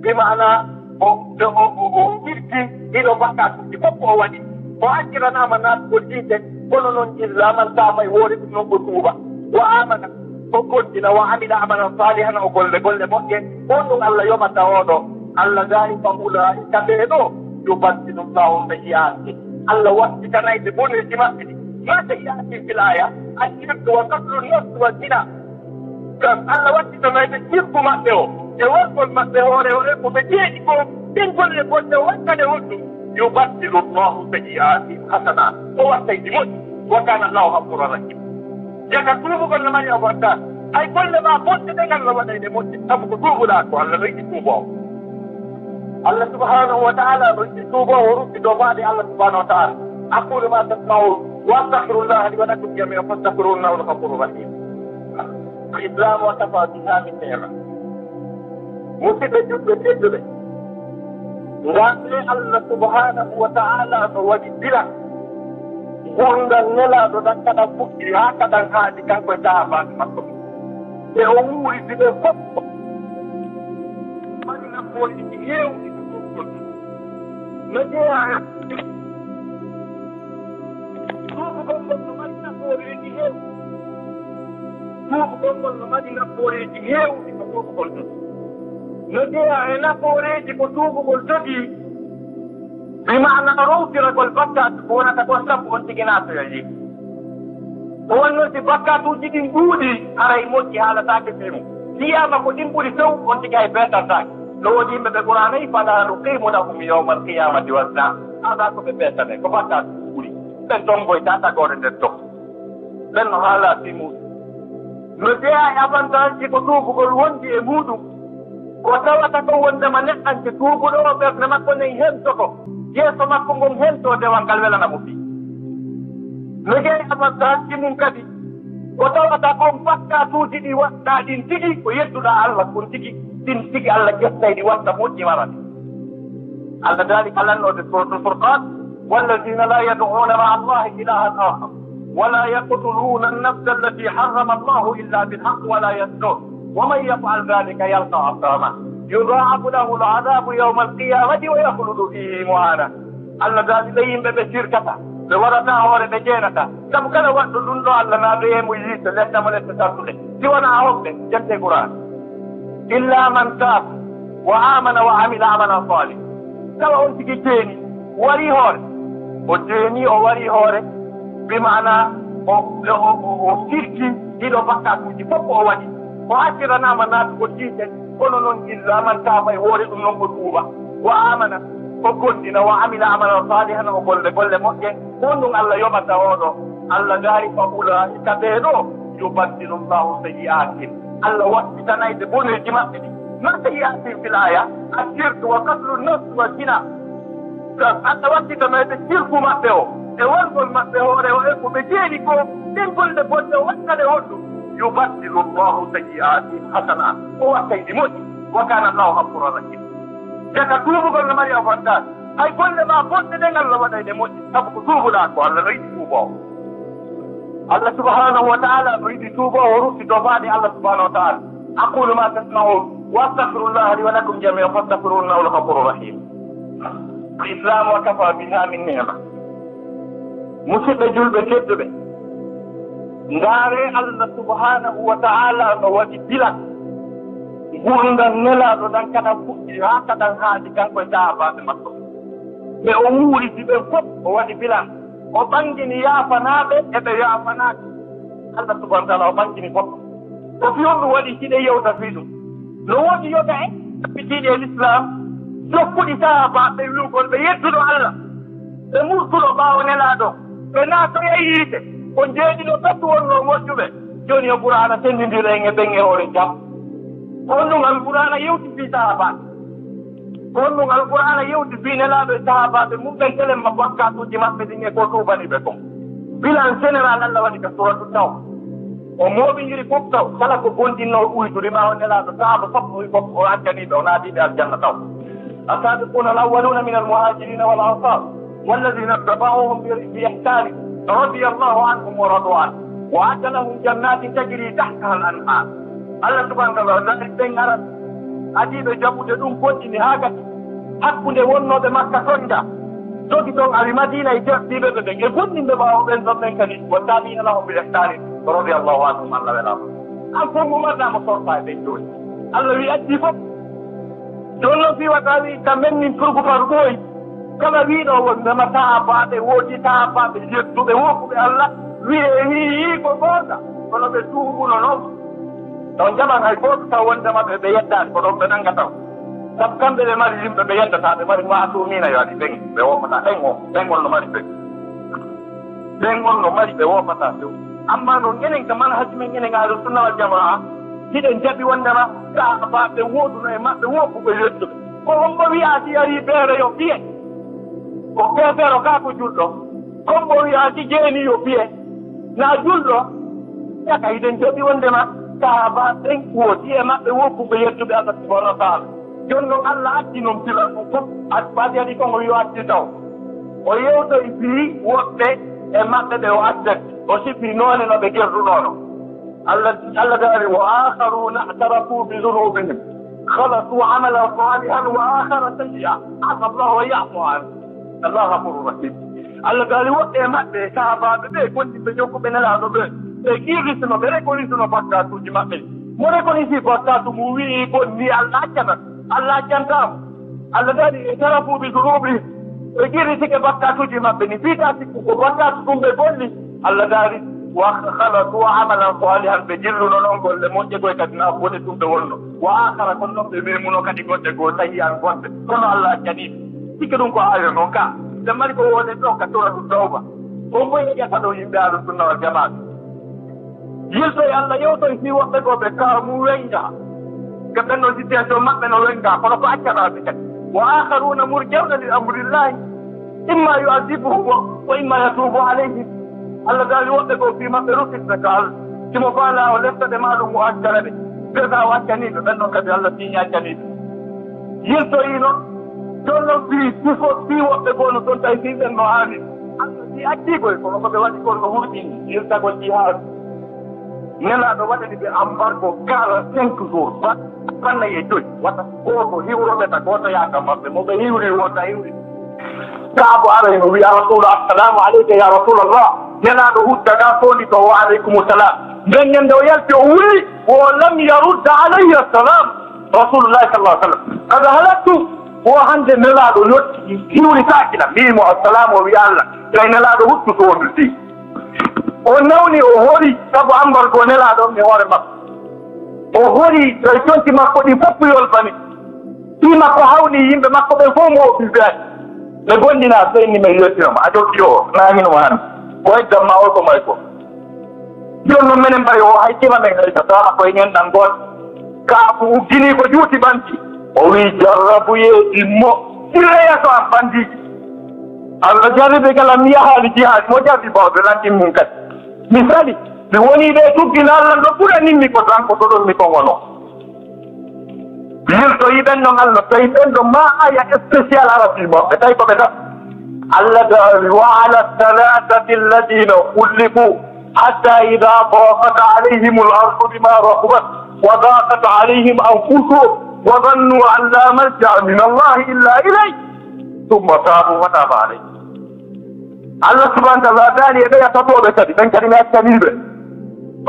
B: بمعنى ومركي إلى بكات يبقى ودي وأجرنا من ناس كل كلنا إلا من تاب يورث من كتوبة وآمن وقلنا وعمل عملا صالحا وقل كل مؤمن قلنا الله يوم التوضع الله ذلك أولئك بينه يبدل الله سيئاته الله وقت كان يتبون الجماعة ما سيئاته في الآية الشرك وقتل النفس والزنا كم الله وقت كان يتشرك معه يوصل معه ورقه بجيئكم تنقل لكل وقت يبدل الله سيئاته حسنات هو سيدمون وكان الله غفورا رحيما يكتبوا كل ما يفعل أي كل ما قلت تكلم الله يموت تبقوا لك وعلى ريك توبه الله سبحانه وتعالى ريك توبه ورد دوبان الله سبحانه وتعالى أقول ما تسمعون واستغفر الله لي ولكم جميعا فاستغفروه انه الغفور الرحيم الإسلام وكفى بها من نعمة مصيبة جد ngam Allah subhanahu wa ta'ala no waɗi bila gongal nelaɗo ɗan kaɗan fuɗɗi ha kaɗan haaɗi kanko e sahabaɓe makko ɓe o wuuridi ɓe fof mari nafoiji hewɗi ko ɗumɗon no jeeya tuubugol ngol no mari nafooreji hewɗi tuubugol ngol no mari nafooreji hewɗi ko tuubugol ɗum no jeeya e nafooreji ko tuubugol jogii bima'na rowtiragol bakkatu ko wonata ko sabu on tiginatoya yi o wonnoti bakkatuuji ɗin ɗuuɗi aray moƴƴi haalataake femu wiyama ko ɗin ɓuri sew on tigi hay beetantaake no woni yimɓe ɓe qur'anayi fala nuqimu lahum yawma alqiyamati wazna ala ko ɓe beetane ko bakkatu ɓuri ɓen tongoyta tagore nder to ɓen no haala fimuɗum no jeeya e avantage ji ko tuubugol wondi e muɗum ko tawata ko wondema neɗɗante tuubuɗo o ɓerde makko nen hentoto yeeso makko ngon hento dewal ngal welana mo fii no jeeyi avantage ji mum kadi ko tawata kon bakkatuuji ɗi waɗɗa ɗin tigi ko yettuɗa Allah kon tigi ɗin tigi Allah ƴettay ɗi watta moƴƴi warade Allah dalika lannode suratul furqan walladina la yad'una ma'a allahi ilahan akhar ولا يقتلون النفس التي حرم الله إلا بالحق ولا يزنون ومن يفعل ذلك يلقى عصاما يضاعف له العذاب يوم القيامة ويخلد فيه مهانا الله قال لهم بشركته بورنا هوري بجينته كم كان وقت دندو الله نابيه مجيس لسنا ملت تسرسله سوانا عوضه جنت القرآن إلا من تاب وآمن وعمل عملا صالحا سواء أنت جيني وري هوري وجيني أو وري هوري بمعنى o sirki ɗiɗo bakkatuji fof o waɗi o accirana naati ko jiiten kono noon illa man tafa e hoore ɗum noon ko tuuba wa amana o gondina wa amila amala salihan o golle moƴƴe on ɗum allah yoɓata oɗo allah gaari fa ulaika ɓeeɗo yubaddilu llahu sayi'atin allah waɗɗitanayde boneji maɓɓe ɗi ma sayi'atin fil aya ashirku wa qatlu nafs wa zina allah waɗɗitanayde sirku maɓɓe o e wongol maɓɓe hoore o e ko ɓe jeeni ko ɗen golle bonɗe o wattade honɗum yubaddilu llahu sayi'atin hasanat o wattaydi moƴƴi wa kana llahu ghafura rahim daga tuubugol no mari avantage hay golle ma bonɗe ɗen allah waɗayde moƴƴi sabu ko tuubuɗa ko allah no yiɗi tuuba o allah subhanahu wa taala no yiɗi tuuba o rutti dofaade allah subhanahu wa taala aqulu ma tasma'un wa astaghfirullah li wa lakum jami'an fastaghfiruhu innahu al-ghafurur rahim l'islam wa kafa biha min ni'ma musidɓe julɓe tedduɓe ndaare allah subhanahu wa taala no waɗi bilat gurdal nelaaɗo ɗan kaɗan fuɗɗi haa kaɗan haaɗi kanko e sahabaɓe makko ɓe o wuuriti ɓen fof o waɗi bilan o ɓangini yaafanaaɓe e ɓe yaafanaaɓe allah subhanahu wa taala o ɓangini fof o fi on ɗum waɗi hiɗe yewta fii ɗum no woodi yoga en ɓitiiɗi e l'islam jokkuɗi sahabaɓe wiwgol ɓe yettuɗo allah ɓe murtuɗo ɓaawo nelaaɗo ɓe naatoya yiite ko jeeɗiɗo ɓettu wonno moƴƴuɓe jooni o ɓuraana sendindira en e ɓen e hoore jam on ɗum alqur'ana yewti fii sahabaɓe on ɗum alqur'ana yewti fii nelaaɗo e sahabaɓe mum ɓen telen ma wakkatuji maɓɓe ɗin e ko tuubani ɓe kon bilan général allah waɗi ka suratu taw o mooɓindiri fof taw kala ko gondinno uytude ɓaawo nelaaɗo sahaba sappo fof o accaniɓe o naatiɓe aljanna taw السابقون الأولون من المهاجرين والأنصار والذين اتبعوهم بإحسان رضي الله عنهم ورضوا عنه وأعد لهم جنات تجري تحتها الأنهار الله سبحانه وتعالى ذلك بين أرد أجيب جابوا جدون كونتي هاكا hakkunde wonnoɓe makka tonda jogi ɗon ali madina e jertiɓe ɓe ɓen e gonɗinɓe ɓawo ɓen ɗon ɓen kadi wattaɓina lahum bil ihsani radiallahu anhum allah welama an fof mumarnamo sorta e ɓen joni allah wi addi fof joni noon fi waɗa wi kamɓen min turgu par ɗoyi kala wiɗo wondema sahabaɓe woodi sahabaɓe yettuɓe wokuɓe allah wi ko goonga kono ɓe tuubuno noon taw jaɓan hay goto taw wondema ɓe yeddani ko ɗon ɓe nanga taw sabu kamɓe ɓe mari yimɓe ɓe yeddata ɓe mari masumina yo adi ɓen ɓe woppata ɓen on no mari ɓen on no mari ɓe woppata few amma noon enen ka manhaji men enen ahlu sunna wal jamaa hiɗen jaɓi wondema sahabaɓe woduno e maɓɓe woppuɓe yettuɓe ko wonmo wiya si ari feere yo fiye ko feefeero kaa ko julɗo kombo wiya si jeeni yo fiye na julɗo yaka hiɗen jaɓi wondema sahabaɓen woodi e maɓɓe woppuɓe yettuɓe allah subhanahu wa taala joni noon allah addi noon pilan ɗum fof ɓaadi adi kongo yo addi taw o yewtoy fii woɓɓe e maɓɓe ɓe o addat o sippi noone no ɓe gerduɗono allah daari wa akharuna atarafu bi dunubihim khalatu amalan salihan wa akhara sayyi'a asa allahu an yafu an allah ghafurur rahim allah daari woɓɓe e maɓɓe sahabaɓe ɓe gonɗiɓe jokkuɓe nelaɗo ɓe ɓe kiirisino ɓe rekonisino bakkatuji maɓɓe mo rekonisi bakkatu mu wii bonni allah accanat allah accantama allah daari tarafu bi dunubihim ɓe kiirisike bakkatuji maɓɓe ni fiita sikku ko bakkatu ɗum ɓe golli allah daari wa khalatu amalan salihan ɓe jilluno noon golle moƴƴe koye kadi na bone ɗum ɓe wonno wa akara kono noon ɓe memuno kadi goɗɗe goo tawi an gonɓe kono allah accaniɓe sikke ɗum ko ayo noon ka ɓe mari ko wone ɗo ka tora ɗum tawba on moye ƴetta ɗo yimɓe ahlu sunna wal jamaa yiltoye allah yewtoye fi woɓɓe goo ɓe kaamu wenga ka ɓen no situation maɓɓe no wenga kono ko accanaɓe kadi wa akharuna murjawna li amrillahi imma yu'adibuhum wa imma yatubu alayhim allah daali woɓɓe goo fi maɓɓe rufitɓe ka allah simo faala o leftaɓe maɗum mo accana ɓe ɓega o accaniɓe ɓen noon kadi allah tiñi accaniɓe yiltoyino joni noon fi woɓɓe goo no toon tawi fiɓen no haali allah si accigoy kono koɓe waɗi kon no hurɗini yiltagol jihadu nelaɗo waɗani ɓe embargo 45 jours fanna e joyi wata goto hiwroɓe ta goto yaaka maɓɓe moɓe hiwri wonta hiwri kaabo arayno wiya rasulu assalamu aleyka ya rasulallah nelaɗo huddaga sondi to wa aleykum salam nden ñande o yalti o wuli o lam yarudda alayhi assalam rasulullahi sallah sallam kada halattu o hande nelaɗo yotti hiwri sakina mbimo assalamu o wiya allah tay nelaɗo huttu to wondu si o nawni o hori sabu embargo nelaɗo e hoore makko o hori conti makko ɗi fof yolbani ɗi makko hawni yimɓe makko ɓe fof mo o ɓiɓeani ɓe gonɗina seyni mi yettinoma a joggi o nahinoma han o heddamma o ko may ko joni noon minen mbayi o hay tima men hayta tawama koye ñenɗan goon kaafu uggini ko juuti ɓanti o wi jarrabuyeɗi mo illeyeto am bandiji allah jarriɓe kala mi yahaali jihaadi mo jarri bawɓe ranɗin min kadi mi sali mi woni ɓe tuggina allah ɗo ɓuraninmi ko tan ko ɗoɗon mi kongono yirtoyi ɓen ɗon allah tawi ɓen ɗo ma aya spécial arabi maɓɓe tawi koɓe tan allah dawi wa ala thalathati alladina ullifu hatta ida daqat alayhim al ardu bima rahubat wa daqat alayhim anfusuhum wa dhannu an la malja min allah illa ilay thumma tabu wa taba alayhim allah subhanahu wa taala daani e ɓeya tatoɓe kadi ɓen kadi mi accaniɓe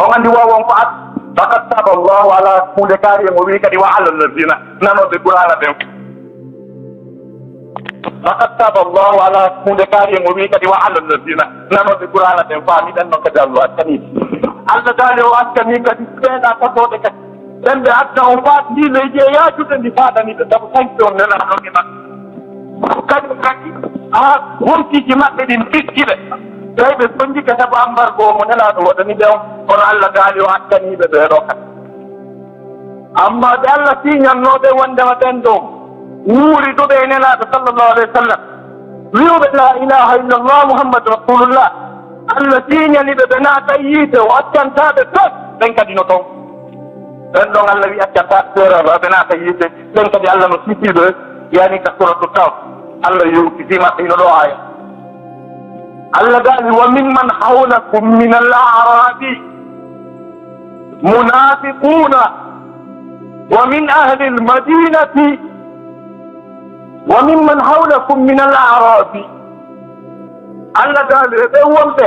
B: on andi wawon ko at fakat taba allahu ala hunde kaari en o wi kadi wa ala alladina nanoɓe qur'ana ɓen fakat taba allahu ala hunde kaari en o wi kadi wa ala alladina nanoɓe qur'ana ɓen faamiɗen noon kadi allah accaniɓe allah daani o accani kadi ɓeeɗa tatoɓe kadi ɓen ɓe adda o faat ndi leydi e yaajude ndi faadaniɓe sabu sañɓe on nenaɗon e maɓɓe kadi kadi wontiji maɓɓe ɗin ɓittiɓe tawi ɓe sonjika sabu embargo mo nelaɗo waɗani ɓe on kono allah daali o accaniɓe ɓeɗo kadi amma ɓe allah siñannoɓe wondema ɓen ɗo wuuri ɗuɓe e nelaɗo sallllahu alayhi wa sallam wiwɓe la ilaha illallah muhammadu rasulullah allah siñaniɓe ɓe naata yiite o accantaɓe tot ɓen kadi no toon ɓen ɗon allah wi accantaɓe seeraro ɓe naata yiite ɓen kadi allah no sisiɓe yani ka suratu taw allah yewtiti maɓɓe ino ɗo aya allah daali wa mimman hawlakum min al arabi munafiquna wa min ahli al madinati wa mimman hawlakum min al arabi allah daali ɓe wonɓe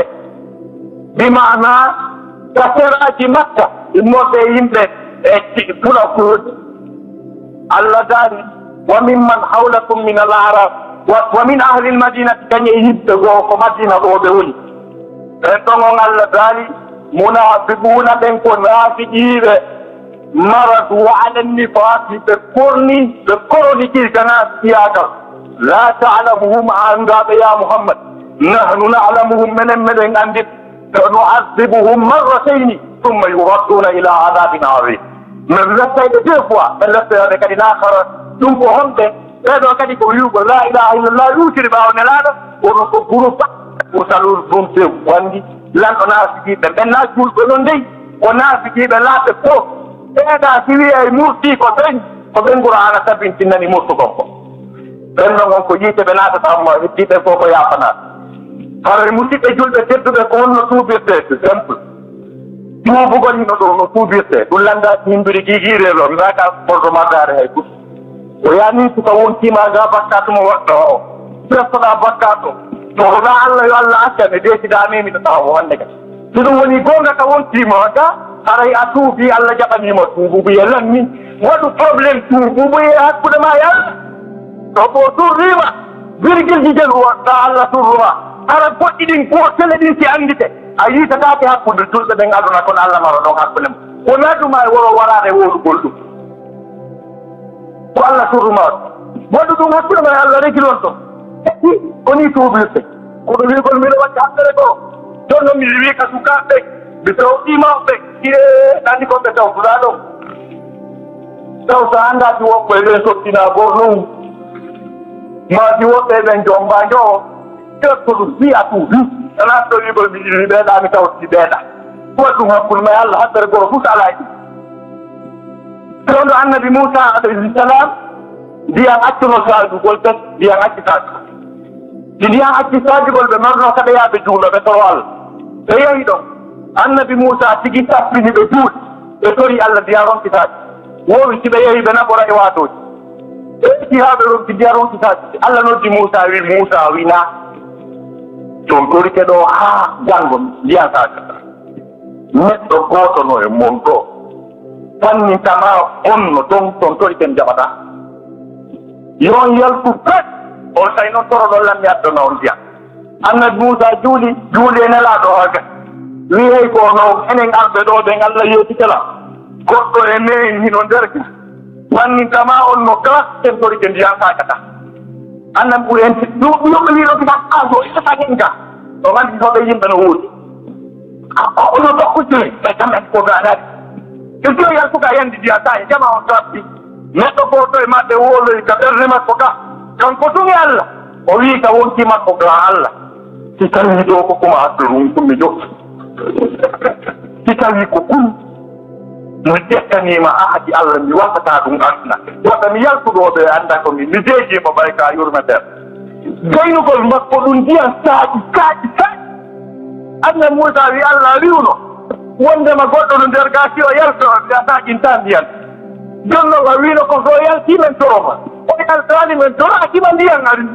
B: bimana kaseraji makka immoɓe yimɓe e pulakoji allah daali wa mimman hawlakum min al arab wa min ahli al madinati kañe yimɓe goo ko madina ɗo ɓe woni ɓen ɗon on allah daali munafiquna ɓen ko naafiqiɓe maradu ala nifaqi ɓe korni ɓe koroniɗi kana siyagal la talamuhum andaɓe ya muhammad nahnu nalamuhum menen meɗen andit nu'adibuhum marratayni thumma yuradduna ila adabin adim min lettayɓe 2 fois ɓe lettoyoɓe kadi nakara ɗum ko honɓe ɓeɗo kadi ko wiwgo la ilaha illallah yutiri ɓawo nelaɗo oɗo ko groupe o salul bomte wandi lanɗo naafikiɓe ɓen na julɓe ɗon dey ko naafikiɓe laaɓe fof ɓeeɗa si wiye murti ko ɓen ko ɓen guro ana tabintinnani murtugon ko ɓen ɗon on ko yiite ɓe natatamo heddiɓe fof ko yafanaɓe hare musidɓe julɓe tedduɓe ko honno tuubirte simple tuubugol hino ɗo no tuubirte ɗum landa himbiri gigiirelo mbaka bordo maggare hay fut o yani suka wontima ga bakkat mo waɗɗo o prestoɗa bakkat o to hoɗa allah yo allah accane desidamimi to tawa wonde kadi so ɗum woni gonga ka wontima ga haray a tuubi allah jaɓanima tuububu ye lanni waɗu probléme tuububu ye hakkude ma yalla to ko turrima virgule jijel woɗɗa allah turruma hara goɗɗi ɗin ko tele ɗin si andite a yitatake hakkude julɓe ɓen aduna kono allah maro ɗon hakkude mo ko nadduma e woro warade woɗugol ɗum ko allah turruma waɗu ɗum hakkude ma e allah regilon to heɗɗi koni tuubirte kono wigol mbiɗo waɗi haɓɓere goo jonno mi wi ka sukaɓe mi tawɗimawɓe ire ɗandi koɓe tawtuɗa ɗo taw so andaki woɓɓe ɓen sottina bornum madi woɓɓe ɓen jombajo o terto ɗum wiya tuubi ana so wigol mi iri ɓeeɗa mi tawti ɓeeɗa waɗ ɗum hakkude ma e allah haɓɓere goo fof alaji ɗon ɗo annabi moussa alayhi salam ndiyan accuno saajugol tan ndiyan acci saajugol si ndiyan acci saajugol ɓe marno kaɗa yaaɓe juulo ɓe toro allah ɓe yehi ɗon annabi Musa tigi tappini ɓe juuɗe ɓe tori Allah ndiya ronkitaaji wowi si ɓe yehi ɓe naɓora e waatooji ɓe ƴetti haa ɓe ronki ndiya ronkitaaji Allah noddi Musa wi na ton torike ɗo haa janngo ndiyan saakata neɗɗo gooto no e mon ɗo tannintama onno ton toriken jaɓata yon yaltu pet on tawi noon toroɗon lammi addona on ndiyam annabi Musa juuli e nelaaɗo haga wi hey ko no enen arɓe ɗo ɓen Allah yeetitela goɗɗo e men hino nderga tannintama on no glasten torike ndiyan saakata annabi ɓuri en yoɓe wiɗo kita aso isasagen ga o gandi toɓe yimɓe no wuuri ono tokkutiri ɓe kamɓe ko gaɗaɗi so yaltuka yandi ndiya sa e jama on trappi neɗɗo goto e maɓɓe woloyi ka ɓerde makko ka kanko tumi Allah o wi ka wonki makko ga Allah si tawi ɗo ko kuma addurum kummi jo si tawi ko kum no ƴettanima ahadi Allah mi wasata ɗum aduna wata mi yaltuɗoɓe anda ko mi deejimo ɓay ka yurmeter gaynugol makko ɗum ndiyan saaɗi kaaƴi annabi Musa wi Allah riwno wondema goɗɗo no nder gasi o yalto saƴinta ndiyan jonnon o wino ko so yaltimen toroma o yaltani men toratima ndiyan ari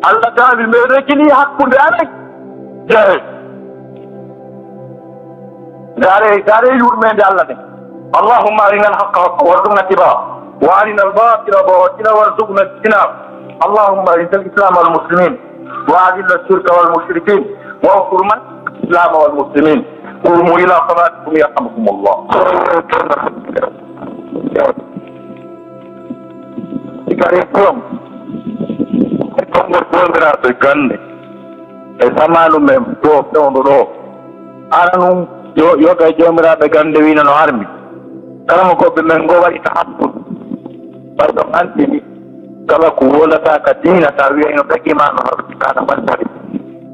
B: Allah tawi me rekini hakkude amen dare yurmede Allah de اللهم أرنا الحق حقا وارزقنا اتباعه وأرنا الباطل باطلا وارزقنا اجتنابه اللهم أعز الإسلام والمسلمين وأذل الشرك والمشركين وانصر من الإسلام والمسلمين قوموا إلى صلاتكم يرحمكم الله. Ikaripun, itu gande. Esamalu mempo pondoro. Anung yo kay jomira be gande wina no armi. Kala ko be mengo wari tahappun. Pardon antini kala ko wala ta kadina ta wi no be kima no kana bantari.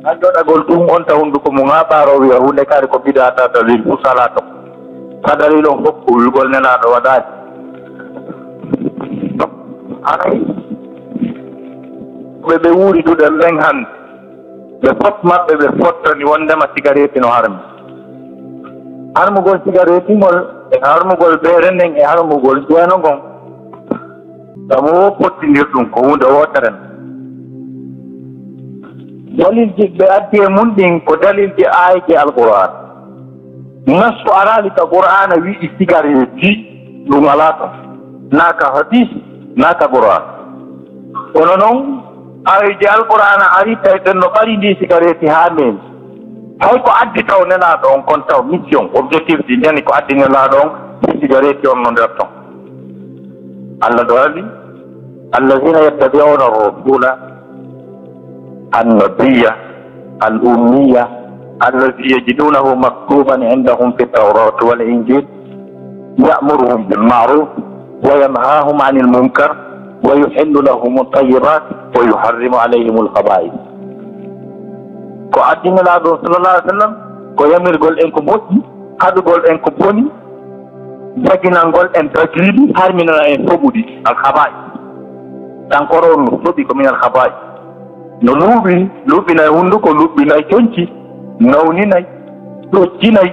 B: Ajoɗa gol ɗum on ta hunduko mum ha ɓaaro wiya hunde kadi ko bidata dalil usalato ka dalil on fof ko wilgol nelaɗo waɗaani anayi ɓe wuuri duɗen ɓen hannde ɓe fof maɓɓe ɓe fottani wondema cigarette no harmugol cigarette ngol e harmugol ɓeere nden e harmugol jeeno ngon ɗam wo pottindir ɗum ko hunde wotere dalilji ɓe addi e mun ɗin ko dalilji ayji alquran nasso arali ka qur'ana wiɗi cigarette ɗum ala ton naka hadis naka qur'an kono noon ayji alqur'ana ari tawten no ɓari ndi cigarette ha men hay ko addi taw nelaɗo on kon taw mission objectif ɗi ndeni ko addi nelaɗo on cigarette on no nder ton Allah ɗo ali allazina yattabi'una rasula النبي الأمية الذي يجدونه مكتوبا عندهم في التوراة والإنجيل يأمرهم بالمعروف وينهاهم عن المنكر ويحل لهم الطيبات ويحرم عليهم الخبائث ko addinelaaɗo sallallahu alaihi wasallam ko yamirgol en ko moƴƴi haɗugol en ko boni jaginalngol en tagliɗi harminana en foɓuɗi alhaba'i tankoro on no soɓi ko min alhaba'i no luɓinay hunnduko luɓinay coñci nawninay ɗoccinayi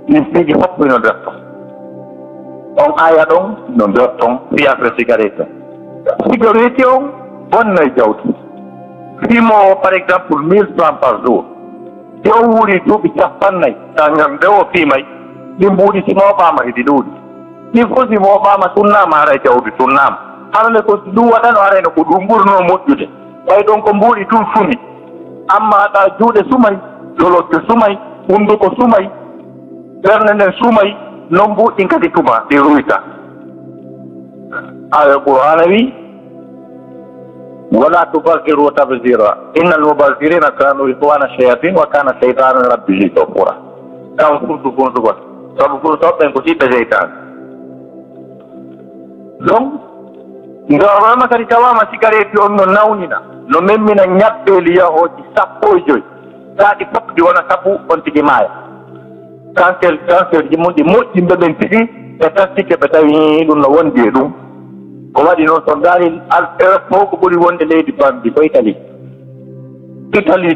B: min piiji fof no nder ton on aya ɗon no nder ton fiyafre cigarette on bonnay jawdi fimowo par exemple 1000 francs par jour te o wuuri duuɓi 50 ngam nde o fiimay ɗi mbuuɗi simoɓama heɗi ɗuuɗi ɗi fof simoɓama tunnama haray jawdi tunnama harale ko ɗum waɗano harayno ko ɗum ɓurno moƴƴude ɓay ɗon ko mbuuɗi tun sumi amma ɗa juuɗe sumay dolodde sumay hunnduko sumay ɓernde nden sumay non mbuuɗɗin kadi tuma ɗi ruyta aya qur'ana wi wala tubaziru tabzira inna almubazirina kanu ihwana shayatin wa kana shaytanu rabbihi kafura kam fundugon sabu ko toɓɓen ko tiɓɓe seytane donc ndorama kadi tawama cigarette on no nawnina no memmina ñaɓɓeeli yahoji 15 saaɗi fof ɗi wona sabu on tigi maaya cancer ji mum ɗi moƴƴimɓe ɓen tigi ɓe tastike ɓe tawi ɗum no wondi e ɗum ko waɗi noon so ndaari fof ko ɓuri wonde leydi bambi ko Italie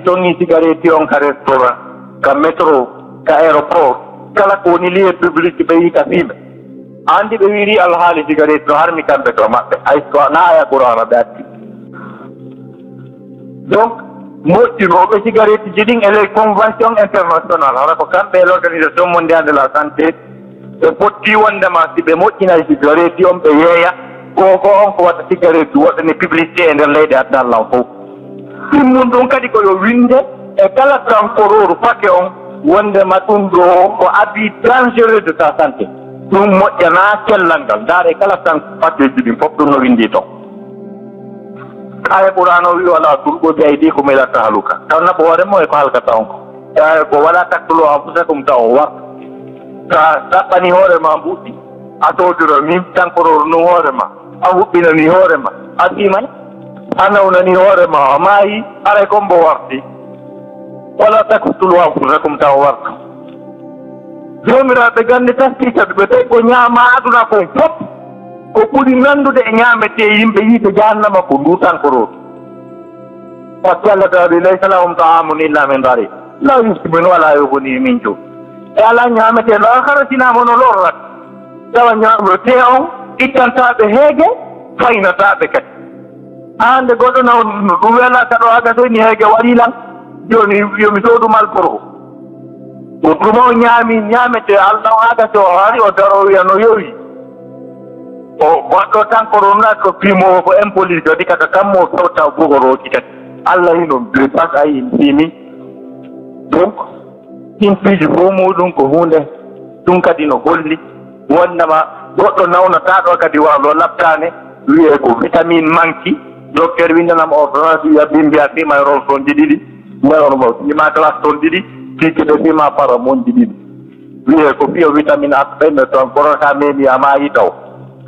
B: toon ni cigarette on ka restaurant ka métro ka aéroport kala ko woni lieu public ɓe wi ka fiɓe andi ɓe wiri alhaali cigarette no harmi kamɓe to maɓɓe hay so na aya qur'ana ɓe addi donc moƴƴinoɓe cigarette ji ɗin ele convention international hara ko kamɓe l'organisation mondial de la santé ɓe potti wondema si ɓe moƴƴinay cigarette on ɓe yeeya ko on ko waɗa cigarette waɗane publicité e nder leyɗe addallah fof ɗimmum ɗum kadi koyo winde e kala transporteur paquet on wondema ɗum ɗo ko abi dangereux de sa santé ɗum moƴƴana cellal ngal ndaare kala tan paquet ji ɗin fof ɗum no windi ton aya qur'ano wi wala tulqu bi aydikum ila tahluka taw naɓo hooremo e ko halkata on ko wala taktulu anfusakum taw war sa ɗaɓɓani hoorema mbuɗɗi a towdira min tankoror nu hoorema a huɓɓinani hoorema a ɗimay a nawnani hoorema a maayi aray kon mbo warti wala taktulu anfusakum taw warta jomiraɓe gande taski kadi ɓe tawi ko ñaama aduna kon fof ko ɓuri nandude e ñaamete yimɓe yiide jahannama ko ndutankoroo pasque allah tawi laysa lahum taamun illa min dari la yusmin wala yogoni min jo e ala ñaamete ɗo haratinama no lorrat tawa ñaamete on ittantaɓe heege faynataɓe kadi hande goɗɗo naw no ɗum welata ɗo aga soyni heege waɗilan joni yomi sodumal koro ko ɗum o ñaami ñaamete allah o aga so hari o daro wiya no yowi o goɗɗo tan ko ronat ko pimowo ko impolice kadi kata tammo fewta bugoroji kadi allah hinon ɓe pas ayi mbimi donc himpiiji fof muɗum ko hunde ɗum kadi no holli wondema goɗɗo nawnataɗo kadi wawlo labtane wiye ko vitamine manque docteur windanam ordonnance wiya mbiya fima rol tonji ɗiɗi mayonomo fima classe ton ɗiɗi kikkiɗe fima para monji ɗiɗi wiye ko fiyo vitamine a ɓenne toon korota memi a mayi taw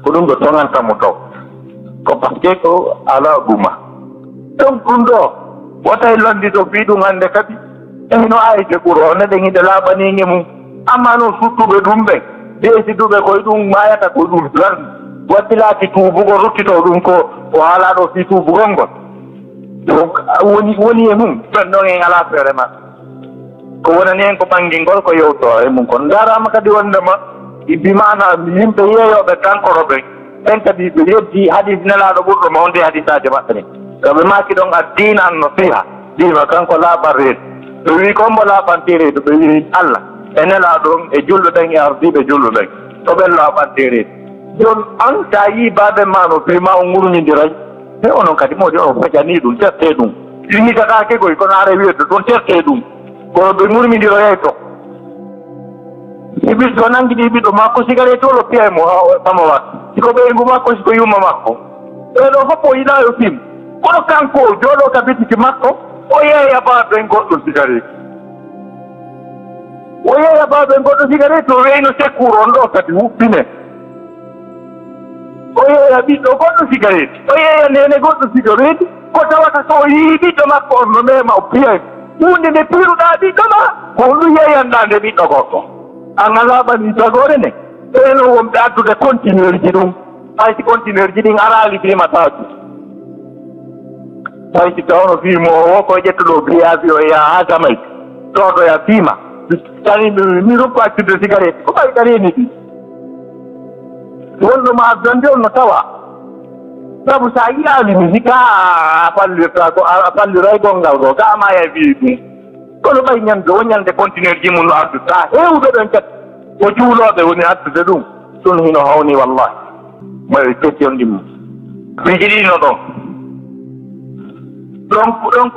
B: ko ɗum ɗo tongantamo taw ko par ce que ko ala ɗuma donc ɗum ɗo wotay londi to fi ɗum hannde kadi eno ayde ɓuro o neɗen hiɗe laaɓaniŋe mum amma noon suttuɓe ɗum ɓen ɓeysiduɓe koye ɗum mayata ko ɗum darde wattilaaki tuubugo ruttito ɗum ko o haalaɗo fi tuubugol ngol donc woni e mum ɓen ɗon en ala feere ma ko wonani en ko ɓangingol ko yewto e mum kono ndarama kadi wondema bimana yimɓe yeeyoɓe kankoro ɓen ɓen kadi ɓe yeddi hadis nelaɗo ɓurɗo ma wonde hadisaji maɓɓe ɗen koɓe maki ɗon addina an no fiha dino kanko laaɓan reedu ɓe wi kombo laaɓante reedu ɓe wi allah e nelaɗo on e julɗo ɗen e ardiɓe julɗo ɗen to ɓen laaɓante reedu joni an sa yi baɓe ma no fima o gurñidiray e onon kadi modi o fecani ɗum terte ɗum ɗinnitataake koy kono are wiyede ɗon terte ɗum kono ɓe gurmidiroyay to ɓiɗɗo nangiɗi ɓiɗɗo makko cigarette o lo piya mo tama wat siko ɓeygu makko siko yumma makko ɓeɗo fof o yiɗa yo tim kono kanko jooɗo ka bitiki makko o yeeya baɓen goɗɗo cigarette o yeeya baɓen goɗɗo cigarette o weyno secour on ɗo kadi huɓɓine o yeeya ɓiɗɗo goɗɗo cigarette o yeeya nene goɗɗo cigarette ko tawata so o yii ɓiɗɗo makko on no mema o piyay hunde nde piruɗa ɓiɗɗo ma ko ɗum yeeyanɗa nde ɓiɗɗo goɗɗo an alaɓani tagore ne ɓeno wonɓe addude continueur ji ɗum haysi continueur ji ɗin arali fimataji haysi tawno fimo o ko ƴettuɗo briavi o yaha ha Jamaïque ɗoɗoya fiima tani mi ruppo accude cigarette ko ɓay ɗareni ɗi wonɗoma addande on no tawa sabu sa yiyali musique a fallirta ko a falliray gongal go ga amaya wi ɗum kono ɓay ñande o ñande continueur ji mum no adduta hewɓe ɓen kadi ko juuloɓe woni addude ɗum ɗum hino hawni wallahi maɓe question ɗimmo mi jiɗino ɗon ɗon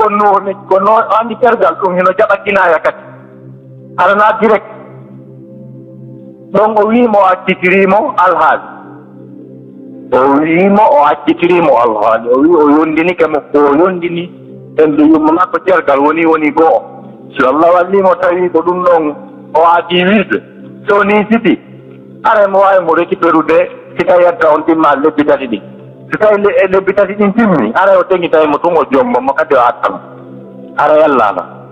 B: ko no andi tergal ɗum hino jaɓakinaya kadi alana direct ɗon o wimo o accitirimo alhaali o wimo o accitirimo alhaali o wi o yondini ke makko o yondini ende yumma makko tergal woni go'o so allah wallimo tawi ko ɗum ɗon o aadi wiide so ni siti are mo wawi mo récupérude si tawi yadda on timma lebbi tati ɗin so tawi lebbi tati ɗin timmi ara o teŋi tawi mo tun o jommamo kadi o attama ara yallana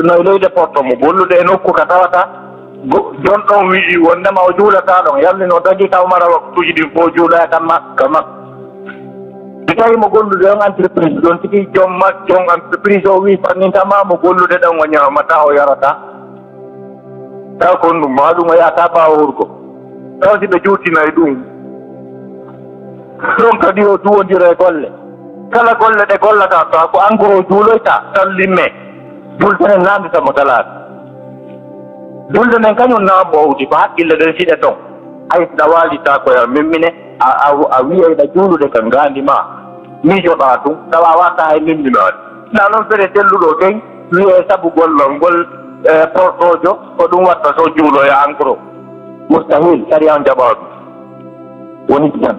B: no leyde porto mo gollude e nokku ka tawata jon ɗon wii wondema o juulata ɗon yallino tagi kawmara waktuji ɗin fof juuɗaya tan makka
A: Kita mo gollude on entreprise don tigi jomma jong entreprise o wi fanintama mo gollude ɗon o ñamata o yarata taw kon ɗum maɗum o yata ɓawo wurgo taw si ɓe juutinayi ɗum ɗon kadi o duwodira e golle kala golle ɗe gollata to ko engrais o juuloyta tan limme jultenen namditamo talaata julde nden kañum naambo owdi ko haqqille ɗen siɗe ton hay ɗa walita koya mimmine a wiyayɗa juulude kan ngandi ma miijoɗa ɗum tawa wata hay mimminaade na noon fere telluɗo ten wiye sabu gollol ngol portojo ko ɗum watta so juuloya engrais mustahil sari on jaɓa ɗum woni tan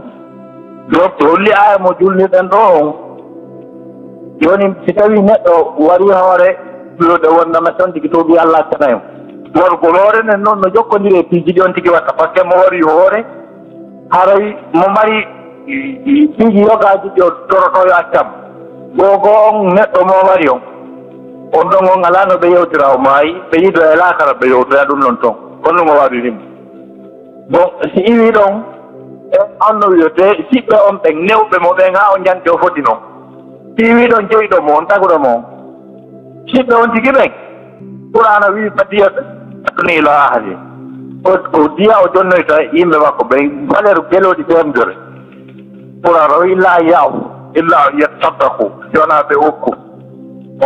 A: donc to holli aya mo julniɗen ɗo on joni si tawi neɗɗo wari hoore juulode wondama ton tigi to wi Allah tanayo worgol hoore nen noon no jokkodiri e piiji ɗi on tigi watta par ce que mo wari hoore haray mo mari piiji yogaji ɗi o toroto yo accam gogo on neɗɗo mo wari on ɗon on ala no ɓe yewtira o maayi ɓe yiido e laakara ɓe yewtoya ɗum noon toon kono mo waɗirimo bon si iwi ɗon on no wiyete siɓɓe on ɓen newɓe mo ɓen ha o jante o foti noon si iwi ɗon joyiɗo mo on taguɗo mo on siɓɓe on tigi ɓen qur'ana wi fadiyata tuniilo ahadi o diya o jonnoyta yimɓe makko ɓen valeur geloɗi ɓemdore qur'ana o illa yaw illa yettattaku jona ɓe okku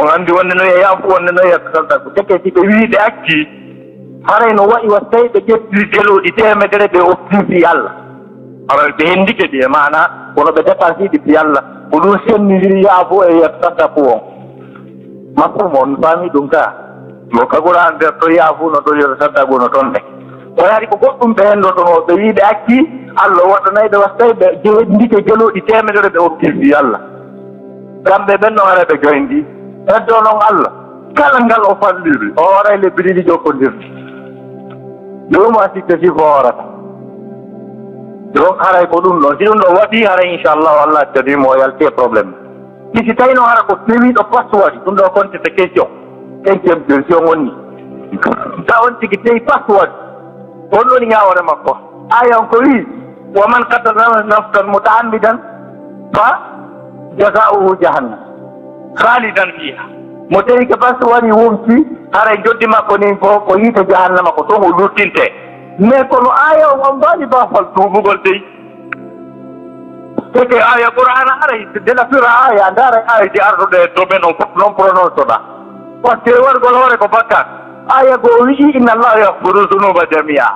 A: on anndi wonde no yeyafu wonde no yettattaku teke si ɓe wi ɓe acci haray no waɗi was tawi ɓe ƴetti geloɗi temedere ɓe oftifi Allah haray ɓe henndike ɗi e mana kono ɓe dépensidi fi Allah ko ɗum sennidiri yaafo e yettattaku on makkum on faami ɗum ka mo kagura nder to yaafu no to yettattaku no toon ɗe o yaari ko goɗɗum ɓe henndo toon o ɓe wi ɓe acci Allah waɗanayɓe was tawi ɓe ndike geloɗi temedere ɓe oftifi Allah kamɓe ɓen no ara ɓe joyndi heddo noon Allah kala ngal o falliri o waray lebbi ɗiɗi jokkondirde ɗum a sikka si ko horata donc haray ko ɗum ɗon si ɗum ɗo waɗi haray inchallahu Allah tadimo o yalti e probléme si tawino hara ko tewiɗo passe waɗi ɗum ɗo contete question 5e question wonni ta on tigi tewi passe waɗi on woni ñawore makko ayan ko wi wa man qatala nafsan mutaammidan fa jazauhu jahannam khalidan fiha mo tawi ko passe waɗi wonti haray joddi makko nin fof ko yiite jahannama ko toon o luttinte mais kono aya on mbaɗi bafal tuubugol dey teke aya qur'ana aray delafira aya ndaara aya ji arɗuɗe to ɓen on fof non prononce ɗa par ce que wargol hoore ko bakkat aya goo wii inna allaha yahfuru zunuba jamia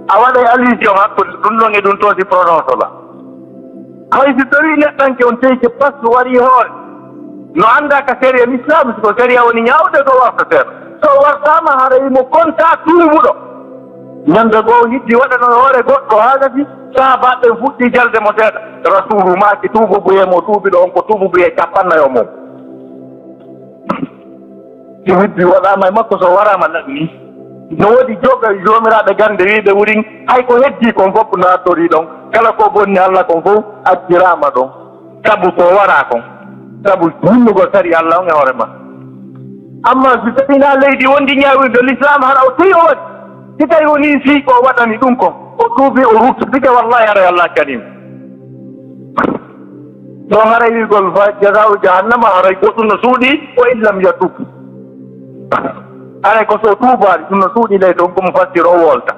A: a waɗay allusion hakkude ɗum ɗon e ɗum to si prononce ɗa hay si tawi neɗɗanke on tawi ke passe waɗi hoore no annda ka séria l'islam siko séria woni ñaawde to wartateeɗo so wartama haray mo konta tuubuɗo ñande goo hiddi waɗano hoore goɗɗo haagati sahabaɓe fuɗɗi jalde mo seeɗa rasulu maki tuubu buye mo tuubiɗo on ko tuubu buye capannayo mum si hiddi waɗama e makko so warama ni no woodi joga jomiraɓe gande wiɓe wurin hay ko heddi kon fof nattori ɗon kala ko bonni Allah kon fof accirama ɗon sabu ko wara kon sabu hunnugol sari Allah on e hoore ma amma si tawina leydi wondi ñawirde l'islam hara o tawi o waɗi si tawi woni si ko waɗani ɗum kon o tuubi o ruttudike wallahi haray Allah kanim ɗon haray wigol fa jazau jahannama haray goɗɗum no suuɗi o illam yatub haray ko so tuubaɗi ɗum no suuɗi ley ɗon komo fassir o wolta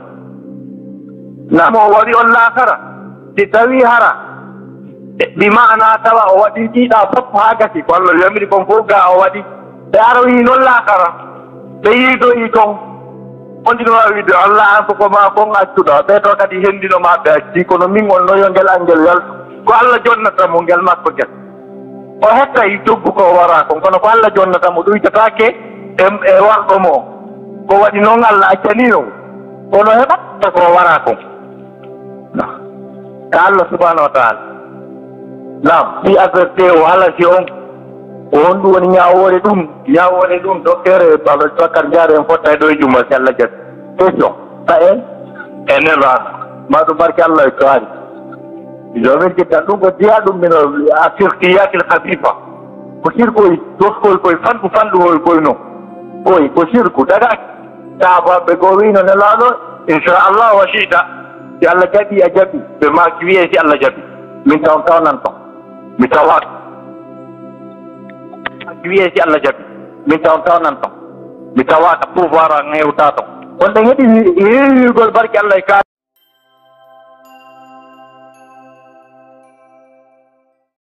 A: namo o waɗi on laakara si tawi hara bi mana tawa o waɗi ɗiɗa fof haa gasi ko Allah wiyamiri kon fof ga o waɗi ɓe aroyi noon laakara ɓe yiidoyi ton on ɗino wawi wiide Allah an koko ma kon accuɗa ɓe to kadi hendino ma ɓe acci kono min on noyo ngel angel yaltu ko Allah jonnatamo ngel makko gel o hettay doggu ko wara kon kono ko Allah jonnatamo ɗuytatake e warɗo mo ko waɗi noon Allah accani on kono heɓatta ko wara kon ka Allah subhanahu wa taala nam si averté o halasi on on ɗum woni ñawore ɗum docteur Babacar Bakar Diarra en fotta e ɗo e jumma si Allah jaɓi question ta en nelaɗo ma ɗum barke Allah e kaari jomin kittan ɗum ko diya ɗum mino a sirkiyakil habiba ko sirkoy doskol koye fanɗuhoy koye noon oy ko sirku dagaki sabaɓe goo wino nelaɗo inchallah wasiɗa si Allah jaɓi a jaɓi ɓe maki wiye si Allah jaɓi min tawnan ton
B: mi tawat wiye si Allah jabi mi taw nan to mi tawata pouvoir ngewta to on de ngedi gol barki Allah ka